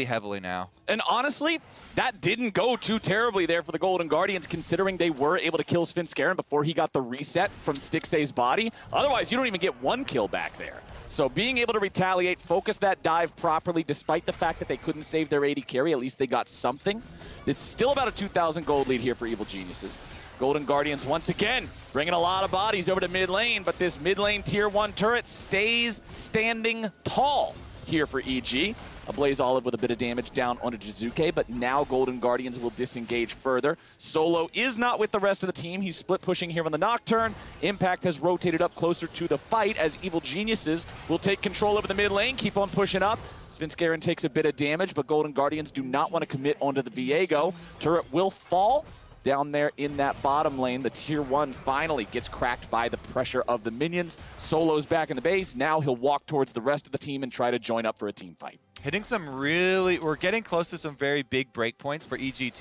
heavily now. And honestly, that didn't go too terribly there for the Golden Guardians, considering they were able to kill Svenskeren before he got the reset from Stixxay's body. Otherwise, you don't even get one kill back there. So being able to retaliate, focus that dive properly, despite the fact that they couldn't save their AD carry, at least they got something. It's still about a 2,000 gold lead here for Evil Geniuses. Golden Guardians once again bringing a lot of bodies over to mid lane, but this mid lane tier 1 turret stays standing tall here for EG. A Blaze Olive with a bit of damage down onto Jizuke, but now Golden Guardians will disengage further. Solo is not with the rest of the team. He's split pushing here on the Nocturne. Impact has rotated up closer to the fight as Evil Geniuses will take control over the mid lane, keep on pushing up. Svenskeren takes a bit of damage, but Golden Guardians do not want to commit onto the Viego. Turret will fall down there in that bottom lane. The tier 1 finally gets cracked by the pressure of the minions. Solo's back in the base. Now he'll walk towards the rest of the team and try to join up for a team fight. Hitting some we're getting close to some very big breakpoints for EG2.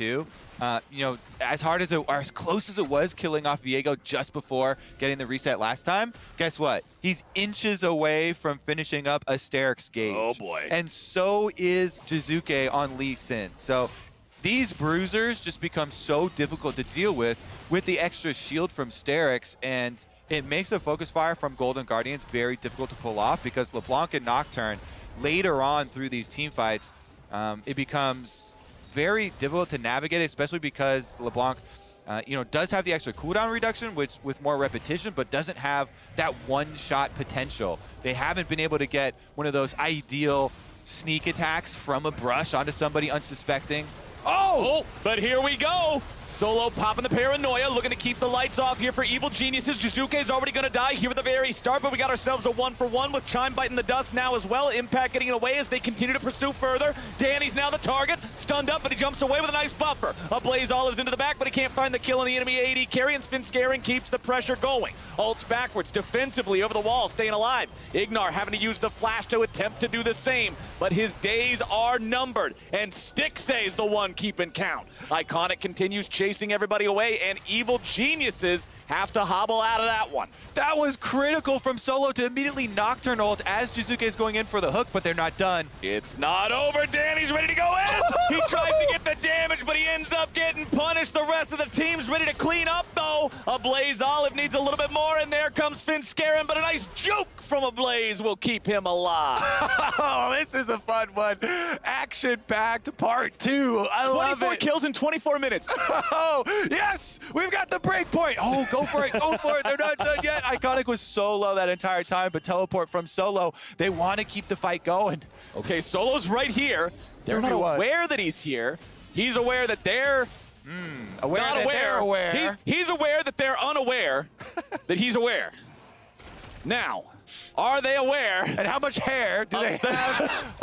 You know, as close as it was killing off Viego just before getting the reset last time, guess what? He's inches away from finishing up Asterix Gauge. Oh boy. And so is Jizuke on Lee Sin. So these bruisers just become so difficult to deal with the extra shield from Sterix, and it makes a focus fire from Golden Guardians very difficult to pull off because LeBlanc and Nocturne later on through these team fights it becomes very difficult to navigate, especially because LeBlanc does have the extra cooldown reduction, which with more repetition, but doesn't have that one-shot potential. They haven't been able to get one of those ideal sneak attacks from a brush onto somebody unsuspecting. Oh, but here we go. Solo popping the paranoia, looking to keep the lights off here for Evil Geniuses. Jizuke's already going to die here at the very start, but we got ourselves a 1-for-1 with Chime biting the dust now as well. Impact getting it away as they continue to pursue further. Danny's now the target, stunned up, but he jumps away with a nice buffer. A Blaze Olives into the back, but he can't find the kill on the enemy AD carry, and Spin Scaring keeps the pressure going. Ults backwards, defensively over the wall, staying alive. Ignar having to use the flash to attempt to do the same, but his days are numbered, and Stixay's the one keeping count. Iconic continues chasing everybody away, and Evil Geniuses have to hobble out of that one. That was critical from Solo to immediately Nocturne ult as Jizuke is going in for the hook, but they're not done. It's not over. Danny's ready to go in. He tries to get the damage, but he ends up getting punished. The rest of the team's ready to clean up, though. A Blaze Olive needs a little bit more, and there comes Finn Scaring, but a nice juke from a Blaze will keep him alive. Oh, this is a fun one. Action-packed part 2. I love it. 24 kills in 24 minutes. Oh, yes! We've got the break point. Oh, go for it. Go for it. They're not done yet. Iconic was so low that entire time, but teleport from Solo. They want to keep the fight going. Okay, Solo's right here. They're not aware that he's here. He's aware that they're Aware not that aware. they're aware. He's aware that they're unaware that he's aware. Now, are they aware? And how much hair do they have?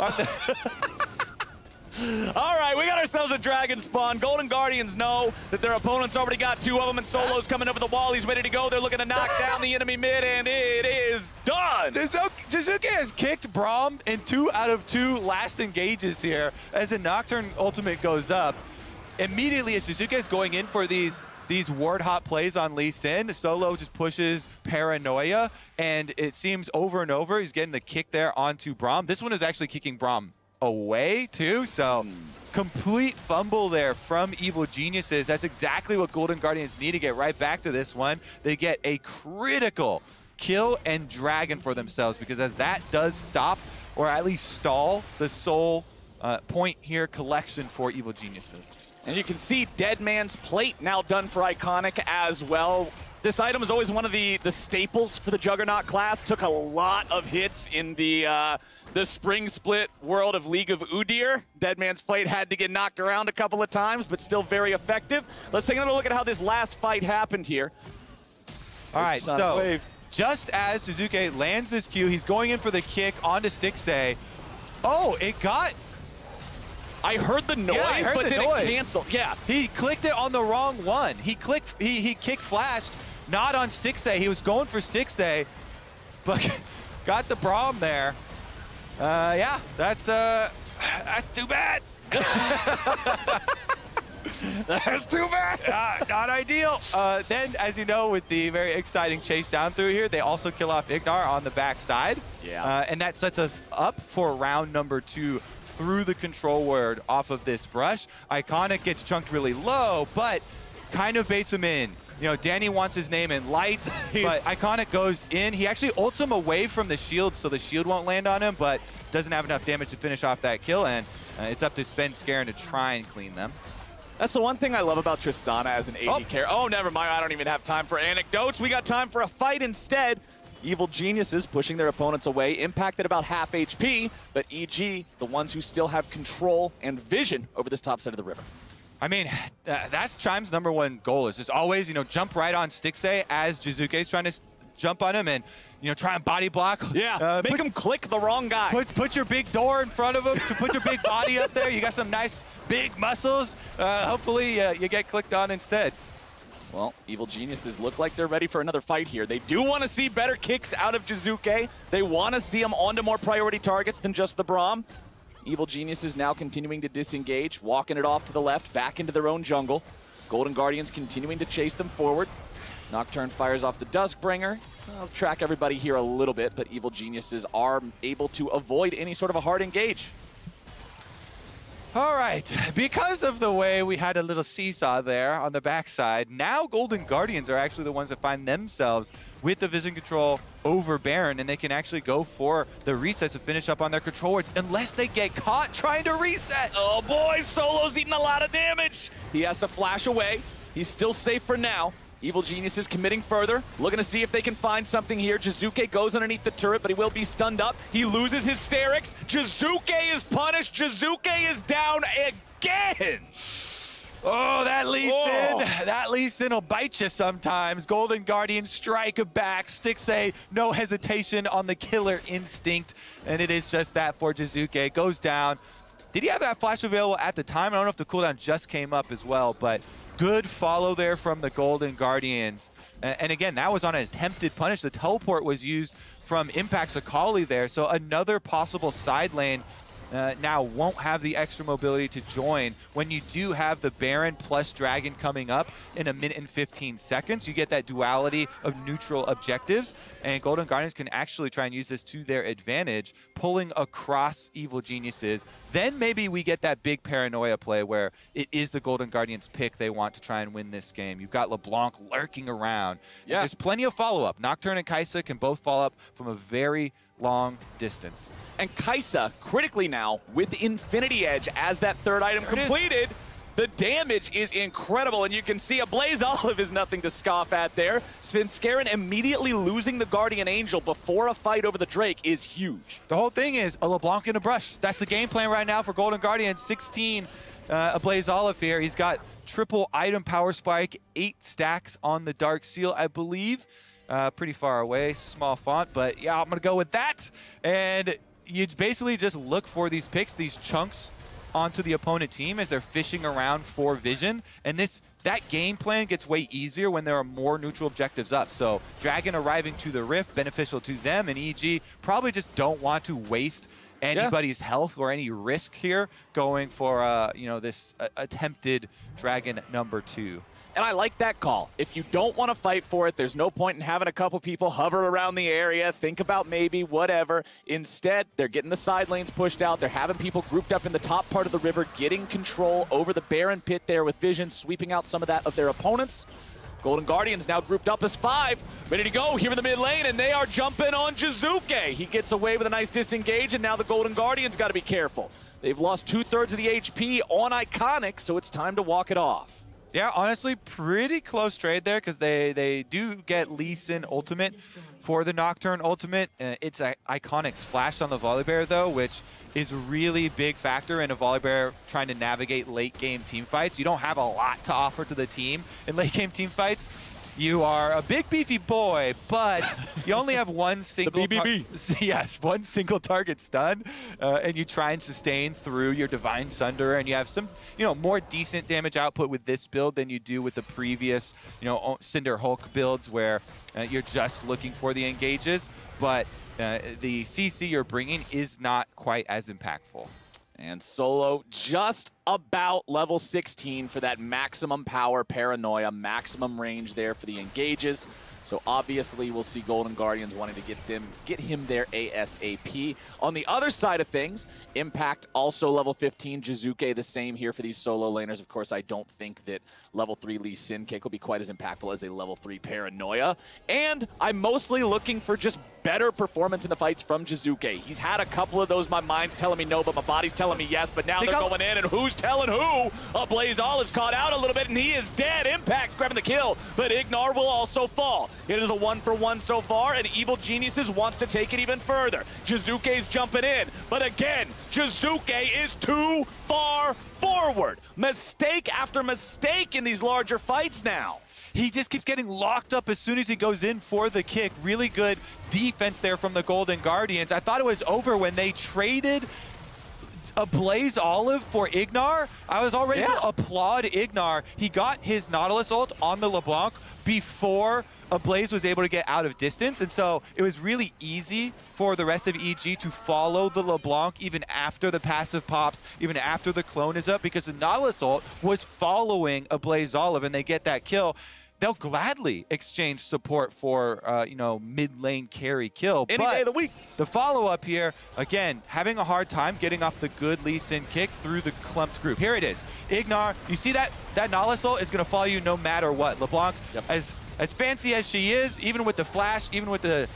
All right, we got ourselves a dragon spawn. Golden Guardians know that their opponent's already got 2 of them, and Solo's coming over the wall. He's ready to go. They're looking to knock down the enemy mid, and it is done. Jizuke has kicked Braum in 2 out of 2 last engages here as the Nocturne ultimate goes up. Immediately, as Jizuke is going in for these ward hop plays on Lee Sin, Solo just pushes Paranoia, and it seems over and over he's getting the kick there onto Braum. This one is actually kicking Braum away too, so complete fumble there from Evil Geniuses. That's exactly what Golden Guardians need to get right back to this one. They get a critical kill and dragon for themselves, because as that does stop, or at least stall, the soul point here collection for Evil Geniuses. And you can see Dead Man's Plate now done for Iconic as well. This item is always one of the staples for the Juggernaut class. Took a lot of hits in the spring split world of League of Udyr. Dead Man's Plate had to get knocked around a couple of times, but still very effective. Let's take another look at how this last fight happened here. All right, so just as Jizuke lands this Q, he's going in for the kick onto Stixay. Oh, it got... I heard the noise, but then it canceled. Yeah. He clicked it on the wrong one. He kick flashed, not on Stixay. He was going for Stixay, but got the Braum there. Yeah, that's too bad. That's too bad. Not ideal. Then, as you know, with the very exciting chase down through here, they also kill off Ignar on the backside. Yeah. And that sets us up for round number 2 through the control ward off of this brush. Iconic gets chunked really low, but kind of baits him in. You know, Danny wants his name in lights, but Iconic goes in. He actually ults him away from the shield, so the shield won't land on him, but doesn't have enough damage to finish off that kill, and it's up to Spin Scaring to try and clean them. That's the one thing I love about Tristana as an AD carry. Oh, never mind. I don't even have time for anecdotes. We got time for a fight instead. Evil Geniuses pushing their opponents away, impacted about half HP, but EG, the ones who still have control and vision over this top side of the river. I mean, that's Chime's #1 goal, is just always, you know, jump right on Stixay as Jizuke's trying to jump on him and, you know, try and body block. Yeah, make him click the wrong guy. Put your big door in front of him, to put your big body up there. You got some nice big muscles. Hopefully you get clicked on instead. Well, Evil Geniuses look like they're ready for another fight here. They do want to see better kicks out of Jizuke. They want to see him onto more priority targets than just the Braum. Evil Geniuses now continuing to disengage, walking it off to the left, back into their own jungle. Golden Guardians continuing to chase them forward. Nocturne fires off the Duskbringer. I'll track everybody here a little bit, but Evil Geniuses are able to avoid any sort of a hard engage. All right, because of the way we had a little seesaw there on the backside, now Golden Guardians are actually the ones that find themselves with the vision control over Baron, and they can actually go for the resets to finish up on their control wards unless they get caught trying to reset. Oh boy, Solo's eating a lot of damage. He has to flash away. He's still safe for now. Evil Genius is committing further, looking to see if they can find something here. Jizuke goes underneath the turret, but he will be stunned up. He loses his Sterix. Jizuke is punished. Jizuke is down again. Oh, that Lee Sin. That Lee Sin will bite you sometimes. Golden Guardians strike back. Stixxay, no hesitation on the killer instinct. And it is just that for Jizuke. Goes down. Did he have that flash available at the time? I don't know if the cooldown just came up as well, but good follow there from the Golden Guardians. And again, that was on an attempted punish. The teleport was used from Impact's Akali there, so another possible side lane now won't have the extra mobility to join. When you do have the Baron plus Dragon coming up in 1 minute and 15 seconds, you get that duality of neutral objectives, and Golden Guardians can actually try and use this to their advantage, pulling across Evil Geniuses. Then maybe we get that big paranoia play where it is the Golden Guardians pick they want to try and win this game. You've got LeBlanc lurking around. Yeah. There's plenty of follow-up. Nocturne and Kai'Sa can both follow up from a very long distance. And Kai'Sa, critically now, with Infinity Edge as that third item completed, the damage is incredible, and you can see a Blaze Olive is nothing to scoff at there. Svenskeren immediately losing the Guardian Angel before a fight over the Drake is huge. The whole thing is a LeBlanc and a brush. That's the game plan right now for Golden Guardians. 16, a Blaze Olive here. He's got triple item power spike, 8 stacks on the Dark Seal, I believe. Pretty far away, small font, but yeah, I'm gonna go with that. And you basically just look for these picks, these chunks onto the opponent team as they're fishing around for vision. And that game plan gets way easier when there are more neutral objectives up. So Dragon arriving to the Rift, beneficial to them, and EG probably just don't want to waste anybody's health or any risk here going for this attempted Dragon number 2. And I like that call. If you don't want to fight for it, there's no point in having a couple people hover around the area, think about maybe, whatever. Instead, they're getting the side lanes pushed out. They're having people grouped up in the top part of the river, getting control over the Baron pit there with vision, sweeping out some of that of their opponents. Golden Guardians now grouped up as 5, ready to go here in the mid lane, and they are jumping on Jizuke. He gets away with a nice disengage, and now the Golden Guardians got to be careful. They've lost 2/3 of the HP on Iconic, so it's time to walk it off. Yeah, honestly, pretty close trade there because they do get Lee Sin ultimate for the Nocturne ultimate. It's Iconic's flash on the Volibear, though, which is a really big factor in a Volibear trying to navigate late-game team fights. You don't have a lot to offer to the team in late-game team fights. You are a big, beefy boy, but you only have one single one single target stun, and you try and sustain through your Divine Sunder, and you have some, more decent damage output with this build than you do with the previous, Cinder Hulk builds where you're just looking for the engages, but the CC you're bringing is not quite as impactful. And Solo just about level 16 for that maximum power paranoia, maximum range there for the engages. So obviously we'll see Golden Guardians wanting to get him there ASAP. On the other side of things, Impact also level 15, Jizuke the same here for these solo laners. Of course, I don't think that level 3 Lee Sin kick will be quite as impactful as a level 3 paranoia. And I'm mostly looking for just better performance in the fights from Jizuke. He's had a couple of those, my mind's telling me no, but my body's telling me yes, but now they're going in, and who's telling who? A Blaze Olive's caught out a little bit, and he is dead. Impact's grabbing the kill, but Ignar will also fall. It is a 1-for-1 so far, and Evil Geniuses wants to take it even further. Jizuke's jumping in, but again, Jizuke is too far forward. Mistake after mistake in these larger fights now. He just keeps getting locked up as soon as he goes in for the kick. Really good defense there from the Golden Guardians. I thought it was over when they traded a Blaze Olive for Ignar. I was already to applaud Ignar. He got his Nautilus ult on the LeBlanc before a Blaze was able to get out of distance, and so it was really easy for the rest of EG to follow the LeBlanc even after the passive pops, even after the clone is up, because the Nautilus ult was following a Blaze Olive, and they get that kill. they'll gladly exchange support for, you know, mid-lane carry kill. Any day of the week. The follow-up here, again, having a hard time getting off the good Lee Sin kick through the clumped group. Here it is. Ignar, you see that? That Nautilus ult is going to follow you no matter what. LeBlanc, as fancy as she is, even with the flash, even with the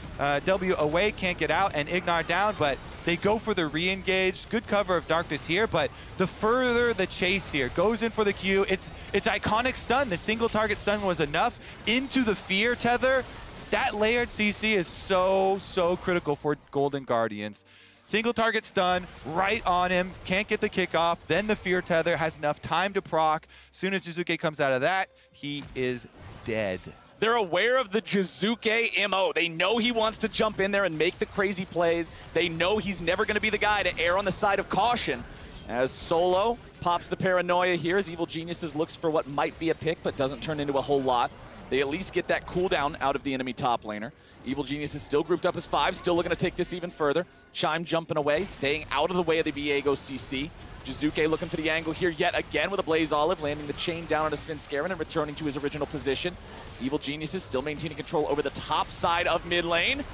W away, can't get out, and Ignar down, but they go for the re-engage. Good cover of Darkness here, but the further the chase here, goes in for the Q. It's iconic stun. The single target stun was enough. Into the fear tether. That layered CC is so critical for Golden Guardians. Single target stun, right on him, can't get the kick off, then the fear tether, has enough time to proc. As soon as Jizuke comes out of that, he is dead. They're aware of the Jizuke MO. They know he wants to jump in there and make the crazy plays. They know he's never going to be the guy to err on the side of caution. As Solo pops the paranoia here, as Evil Geniuses looks for what might be a pick, but doesn't turn into a whole lot. They at least get that cooldown out of the enemy top laner. Evil Genius is still grouped up as 5, still looking to take this even further. Chime jumping away, staying out of the way of the Viego CC. Jizuke looking for the angle here yet again with a Blaze Olive, landing the chain down on a Svenskeren and returning to his original position. Evil Geniuses still maintaining control over the top side of mid lane.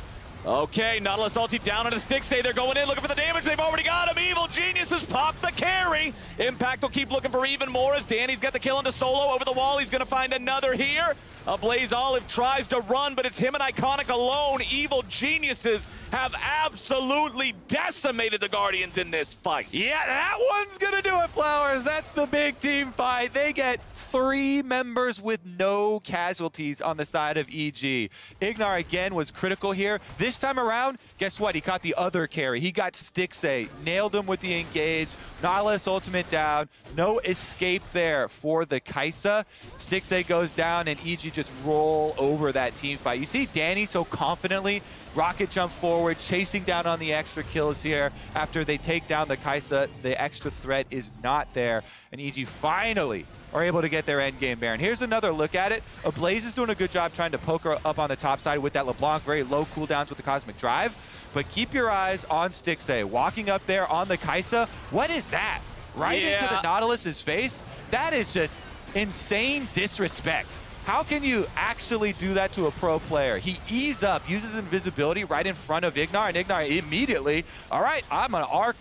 Okay, Nautilus ulti down on a stick. Say they're going in, looking for the damage. They've already got him. Evil Geniuses pop the carry. Impact will keep looking for even more as Danny's got the kill into Solo over the wall. He's going to find another here. A Blaze Olive tries to run, but it's him and Iconic alone. Evil Geniuses have absolutely decimated the Guardians in this fight. Yeah, that one's going to do it, Flowers. That's the big team fight. They get 3 members with no casualties on the side of EG. Ignar again was critical here. This time around, guess what? He caught the other carry. He got Stixxay, nailed him with the engage. Nautilus ultimate down. No escape there for the Kai'Sa. Stixxay goes down and EG just roll over that team fight. You see Danny so confidently rocket jump forward, chasing down on the extra kills here. After they take down the Kai'Sa, the extra threat is not there. And EG finally are able to get their endgame Baron. Here's another look at it. Ablaze is doing a good job trying to poke her up on the top side with that LeBlanc, very low cooldowns with the Cosmic Drive. But keep your eyes on Stixxay. Walking up there on the Kai'Sa. What is that? Right into the Nautilus's face? That is just insane disrespect. How can you actually do that to a pro player? He ease up, uses invisibility right in front of Ignar, and Ignar immediately, all right, I'm gonna arc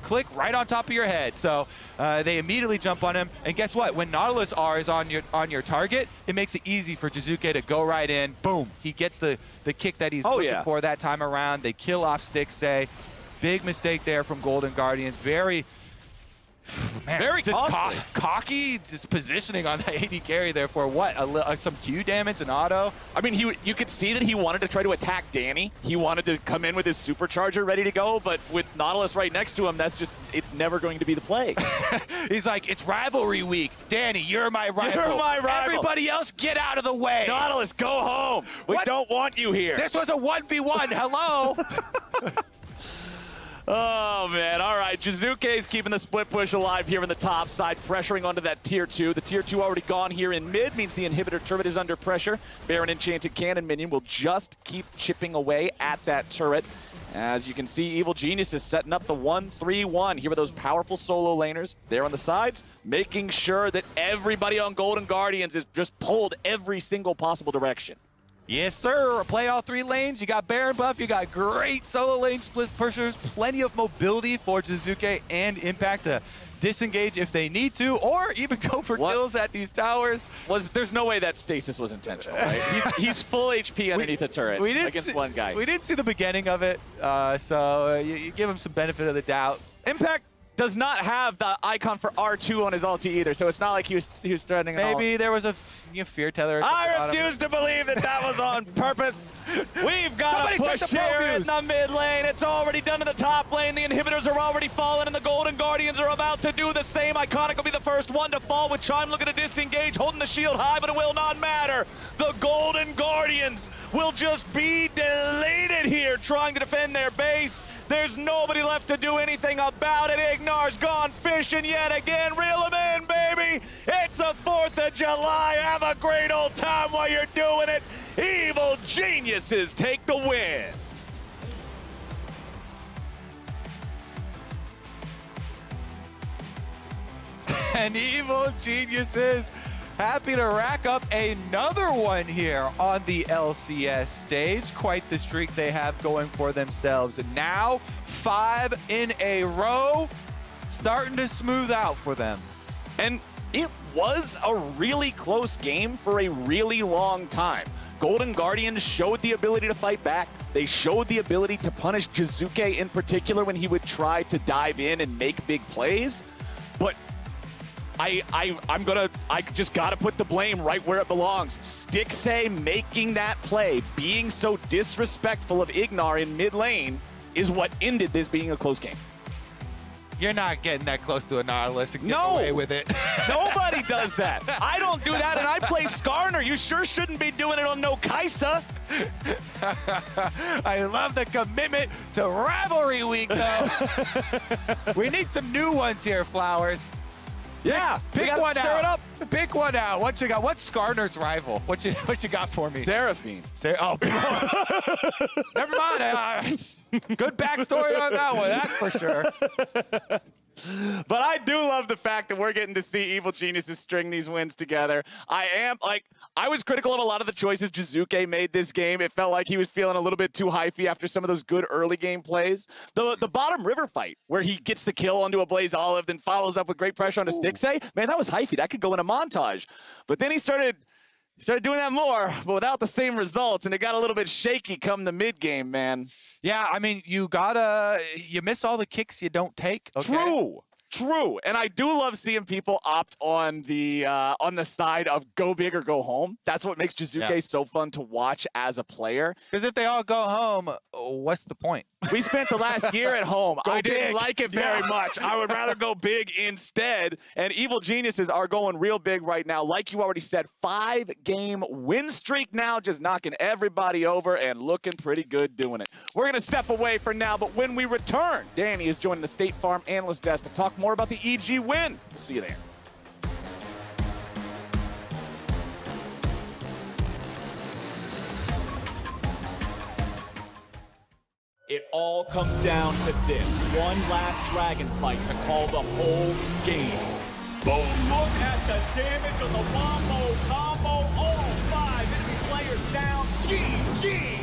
click right on top of your head. So they immediately jump on him. And guess what? When Nautilus R is on your target, it makes it easy for Jizuke to go right in. Boom. He gets the kick that he's looking for that time around. They kill off Stixxay. Big mistake there from Golden Guardians. Very cocky, just positioning on the AD carry there for what? Some Q damage and auto? I mean, you could see that he wanted to try to attack Danny. He wanted to come in with his supercharger ready to go, but with Nautilus right next to him, it's never going to be the play. He's like, it's rivalry week. Danny, you're my rival. You're my rival. Everybody else, get out of the way. Nautilus, go home. We don't want you here. This was a 1v1. Hello? Oh, man. All right. Jizuke is keeping the split push alive here in the top side, pressuring onto that tier 2. The tier 2 already gone here in mid, means the inhibitor turret is under pressure. Baron Enchanted Cannon minion will just keep chipping away at that turret. As you can see, Evil Genius is setting up the 1-3-1. Here are those powerful solo laners there on the sides, making sure that everybody on Golden Guardians is just pulled every single possible direction. Yes, sir. Play all 3 lanes. You got Baron buff. You got great solo lane split pushers. Plenty of mobility for Jizuke and Impact to disengage if they need to, or even go for kills at these towers. There's no way that stasis was intentional, right? he's full HP underneath the turret against one guy. We didn't see the beginning of it, so you give him some benefit of the doubt. Impact does not have the icon for R2 on his ulti either, so it's not like he was threatening at all. Maybe there was a fear tether. I refuse to believe that was on purpose. We've got to push here in the mid lane. It's already done to the top lane. The inhibitors are already fallen, and the Golden Guardians are about to do the same. Iconic will be the first one to fall with Chime looking to disengage, holding the shield high, but it will not matter. The Golden Guardians will just be deleted here, trying to defend their base. There's nobody left to do anything about it. Ignar's gone fishing yet again. Reel him in, baby. It's the 4th of July. Have a great old time while you're doing it. Evil Geniuses take the win. And Evil Geniuses happy to rack up another one here on the LCS stage. Quite the streak they have going for themselves. And now 5 in a row, starting to smooth out for them. And it was a really close game for a really long time. Golden Guardians showed the ability to fight back. They showed the ability to punish Jizuke in particular when he would try to dive in and make big plays. But I just gotta put the blame right where it belongs. Stixxay making that play, being so disrespectful of Ignar in mid lane is what ended this being a close game. You're not getting that close to a Nautilus and getting away with it. Nobody does that. I don't do that, and I play Skarner. You sure shouldn't be doing it on no Kaisa. I love the commitment to Rivalry Week, though. We need some new ones here, Flowers. Yeah, pick one out. Pick one out. What you got? What's Skarner's rival? What you got for me? Seraphine. Oh, never mind. Good backstory on that one, that's for sure. But I do love the fact that we're getting to see Evil Geniuses string these wins together. I was critical of a lot of the choices Jizuke made this game. It felt like he was feeling a little bit too hyphy after some of those good early game plays. The bottom river fight, where he gets the kill onto a Blaze Olive, then follows up with great pressure on a Stixxay, man, that was hyphy. That could go in a montage. But then he started doing that more, but without the same results, and it got a little bit shaky come the mid game, man. Yeah, I mean, you miss all the kicks you don't take. Okay? True, and I do love seeing people opt on the side of go big or go home. That's what makes Jizuke so fun to watch as a player. Because if they all go home, what's the point? We spent the last year at home. I didn't like it very much. I would rather go big instead. And Evil Geniuses are going real big right now. Like you already said, 5-game win streak now, just knocking everybody over and looking pretty good doing it. We're going to step away for now, but when we return, Danny is joining the State Farm Analyst Desk to talk more about the EG win. We'll see you there. It all comes down to this one last dragon fight to call the whole game. Boom! Look at the damage on the wombo combo. All 5 enemy players down. GG!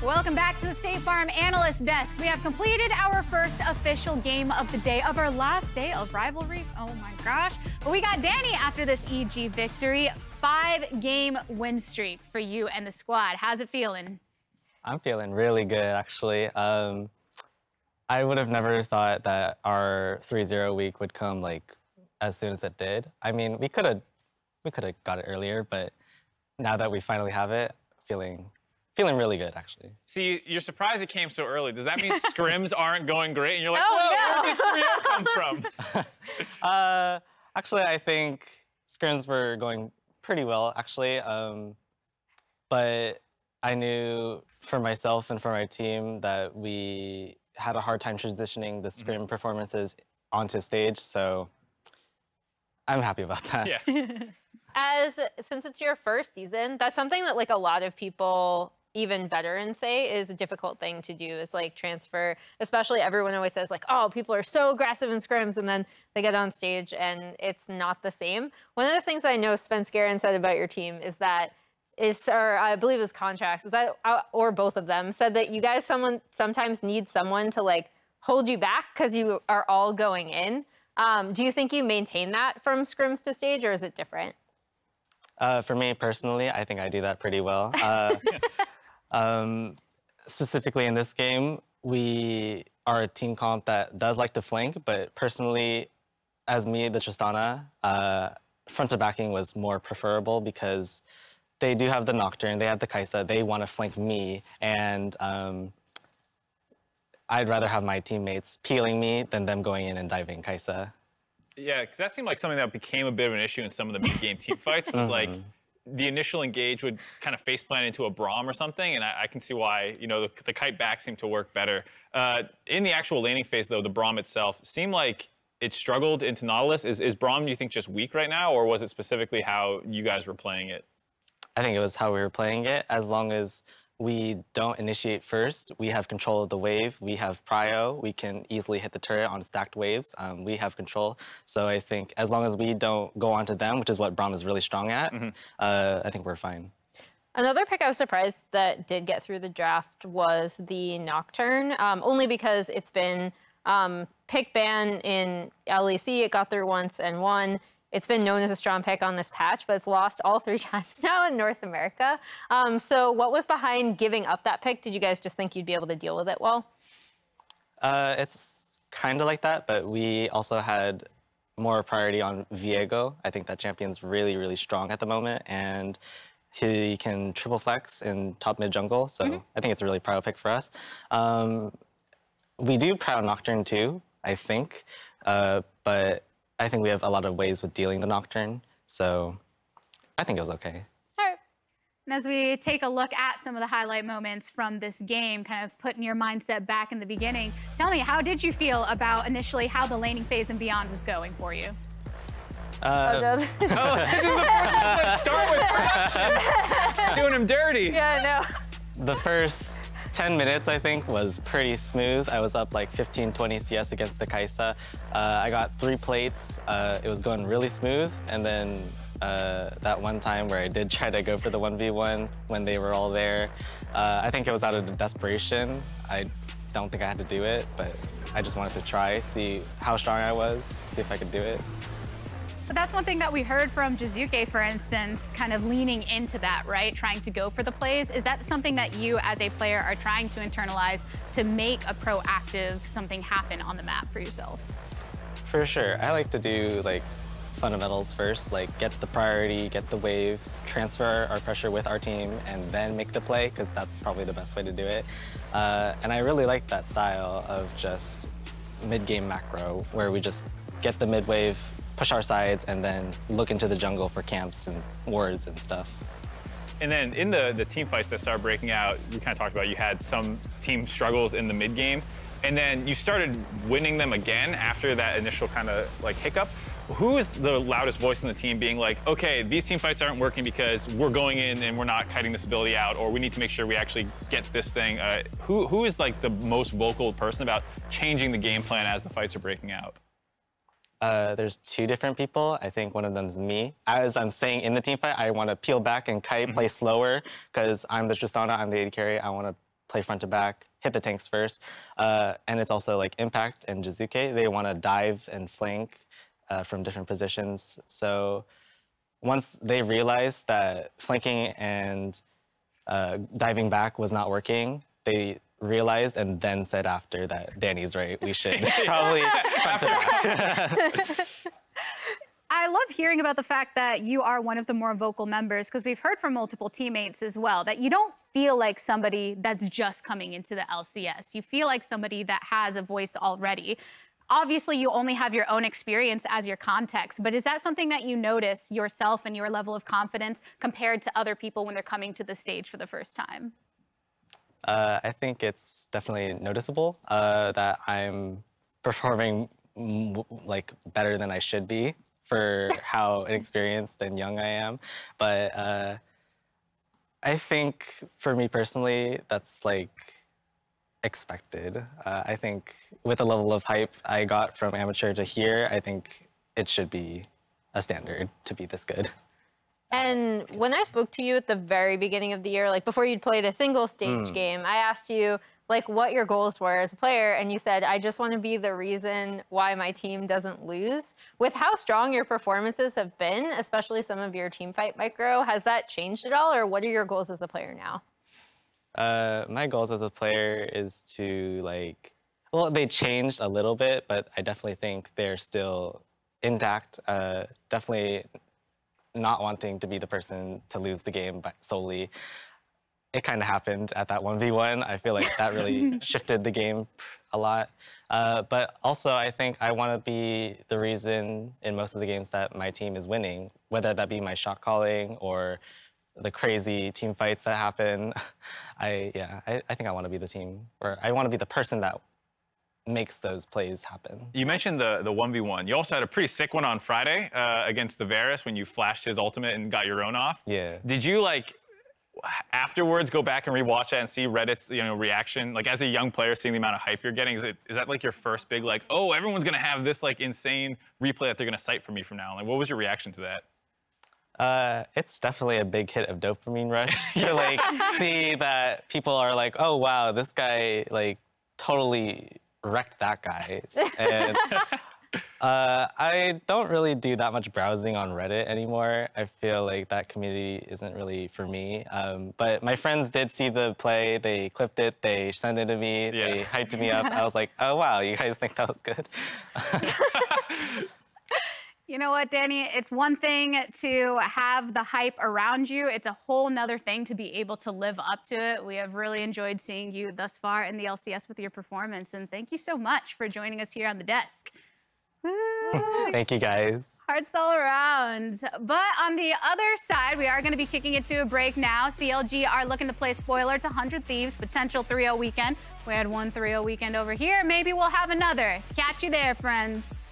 Welcome back to the State Farm Analyst Desk. We have completed our first official game of the day, of our last day of rivalry. Oh my gosh. But we got Danny after this EG victory. 5-game win streak for you and the squad. How's it feeling? I'm feeling really good, actually. I would have never thought that our 3-0 week would come like as soon as it did. I mean, we could have got it earlier, but now that we finally have it, feeling really good, actually. See, you're surprised it came so early. Does that mean scrims aren't going great? And you're like, Oh, whoa, no. where did this 3-0 come from? Actually, I think scrims were going pretty well, actually. But I knew for myself and for my team that we had a hard time transitioning the scrim performances onto stage, so I'm happy about that. Yeah. Since it's your first season, that's something that like a lot of people, even veterans, say is a difficult thing to do, is like transfer. Especially everyone always says like, oh, people are so aggressive in scrims, and then they get on stage and it's not the same. One of the things I know Sven Skaren said about your team is that or I believe it was Contracts, is that, or both of them, said that you guys sometimes need someone to like hold you back because you are all going in. Do you think you maintain that from scrims to stage, or is it different? For me personally, I think I do that pretty well. Specifically in this game, we are a team comp that does like to flank, but personally, as me, the Tristana, front to backing was more preferable because they do have the Nocturne, they have the Kai'Sa, they want to flank me, and I'd rather have my teammates peeling me than them going in and diving Kai'Sa. Yeah, because that seemed like something that became a bit of an issue in some of the mid-game team fights, was like the initial engage would kind of faceplant into a Braum or something, and I can see why, you know, the kite back seemed to work better. In the actual laning phase, though, the Braum itself seemed like it struggled into Nautilus. Is Braum, do you think, just weak right now, or was it specifically how you guys were playing it? I think it was how we were playing it. As long as we don't initiate first, we have control of the wave, we have prio, we can easily hit the turret on stacked waves, we have control. So I think as long as we don't go onto them, which is what Braum is really strong at, I think we're fine. Another pick I was surprised that did get through the draft was the Nocturne, only because it's been pick ban in LEC, it got through once and won. It's been known as a strong pick on this patch, but it's lost all 3 times now in North America. So what was behind giving up that pick? Did you guys just think you'd be able to deal with it well? It's kind of like that, but we also had more priority on Viego. I think that champion's really, really strong at the moment, and he can triple flex in top mid jungle, so I think it's a really prio pick for us. We do prio Nocturne too, I think, but I think we have a lot of ways with dealing the Nocturne, so I think it was okay. All right. And as we take a look at some of the highlight moments from this game, kind of putting your mindset back in the beginning, tell me, how did you feel about initially how the laning phase and beyond was going for you? This is the first start with production. Doing him dirty. Yeah, I know. The first 10 minutes, I think, was pretty smooth. I was up like 15-20 CS against the Kai'Sa. I got 3 plates. It was going really smooth. And then that one time where I did try to go for the 1v1 when they were all there, I think it was out of desperation. I don't think I had to do it, but I just wanted to try, see how strong I was, see if I could do it. But that's one thing that we heard from Jizuke, for instance, kind of leaning into that, right? Trying to go for the plays. Is that something that you as a player are trying to internalize to make a proactive something happen on the map for yourself? For sure. I like to do like fundamentals first, like get the priority, get the wave, transfer our pressure with our team, and then make the play, because that's probably the best way to do it. And I really like that style of just mid-game macro, where we just get the mid-wave, push our sides, and then look into the jungle for camps and wards and stuff. And then in the team fights that started breaking out, we kind of talked about you had some team struggles in the mid game, and then you started winning them again after that initial kind of like hiccup. Who is the loudest voice in the team being like, okay, these team fights aren't working because we're going in and we're not kiting this ability out, or we need to make sure we actually get this thing? Who is like the most vocal person about changing the game plan as the fights are breaking out? There's 2 different people. I think one of them's me. As I'm saying in the team fight, I want to peel back and kite, play slower, because I'm the Tristana, I'm the AD carry. I want to play front to back, hit the tanks first. And it's also like Impact and Jizuke. They want to dive and flank from different positions. So once they realized that flanking and diving back was not working, they realized and then said after that Danny's right, we should probably front to back. I love hearing about the fact that you are one of the more vocal members, because we've heard from multiple teammates as well that you don't feel like somebody that's just coming into the LCS. You feel like somebody that has a voice already. Obviously, you only have your own experience as your context, but is that something that you notice yourself and your level of confidence compared to other people when they're coming to the stage for the first time? I think it's definitely noticeable that I'm performing like better than I should be for how inexperienced and young I am. But I think for me personally, that's like expected. I think with the level of hype I got from amateur to here, I think it should be a standard to be this good. And when I spoke to you at the very beginning of the year, like before you'd played a single stage game, I asked you like what your goals were as a player, and you said, I just want to be the reason why my team doesn't lose. With how strong your performances have been, especially some of your team fight micro, has that changed at all, or what are your goals as a player now? My goals as a player is to like, well, they changed a little bit, but I definitely think they're still intact. Definitely not wanting to be the person to lose the game solely. It kind of happened at that 1v1. I feel like that really shifted the game a lot. But also, I think I want to be the reason in most of the games that my team is winning, whether that be my shot calling or the crazy team fights that happen. I think I want to be the team, or I want to be the person that makes those plays happen. You mentioned the 1v1. You also had a pretty sick one on Friday against the Varus when you flashed his ultimate and got your own off. Yeah. Did you like afterwards go back and rewatch that and see Reddit's reaction? Like as a young player, seeing the amount of hype you're getting, is that like your first big like, oh, everyone's gonna have this like insane replay that they're gonna cite for me from now? Like, what was your reaction to that? It's definitely a big hit of dopamine rush to like see that people are like, oh wow, this guy like totally wrecked that guy. And I don't really do that much browsing on Reddit anymore. I feel like that community isn't really for me. But my friends did see the play, they clipped it, they sent it to me, they hyped me up. I was like, oh wow, you guys think that was good? You know what, Danny? It's one thing to have the hype around you. It's a whole nother thing to be able to live up to it. We have really enjoyed seeing you thus far in the LCS with your performance. And thank you so much for joining us here on the desk. Thank you, guys. Hearts all around. But on the other side, we are going to be kicking it to a break now. CLG are looking to play spoiler to 100 Thieves, potential 3-0 weekend. We had one 3-0 weekend over here. Maybe we'll have another. Catch you there, friends.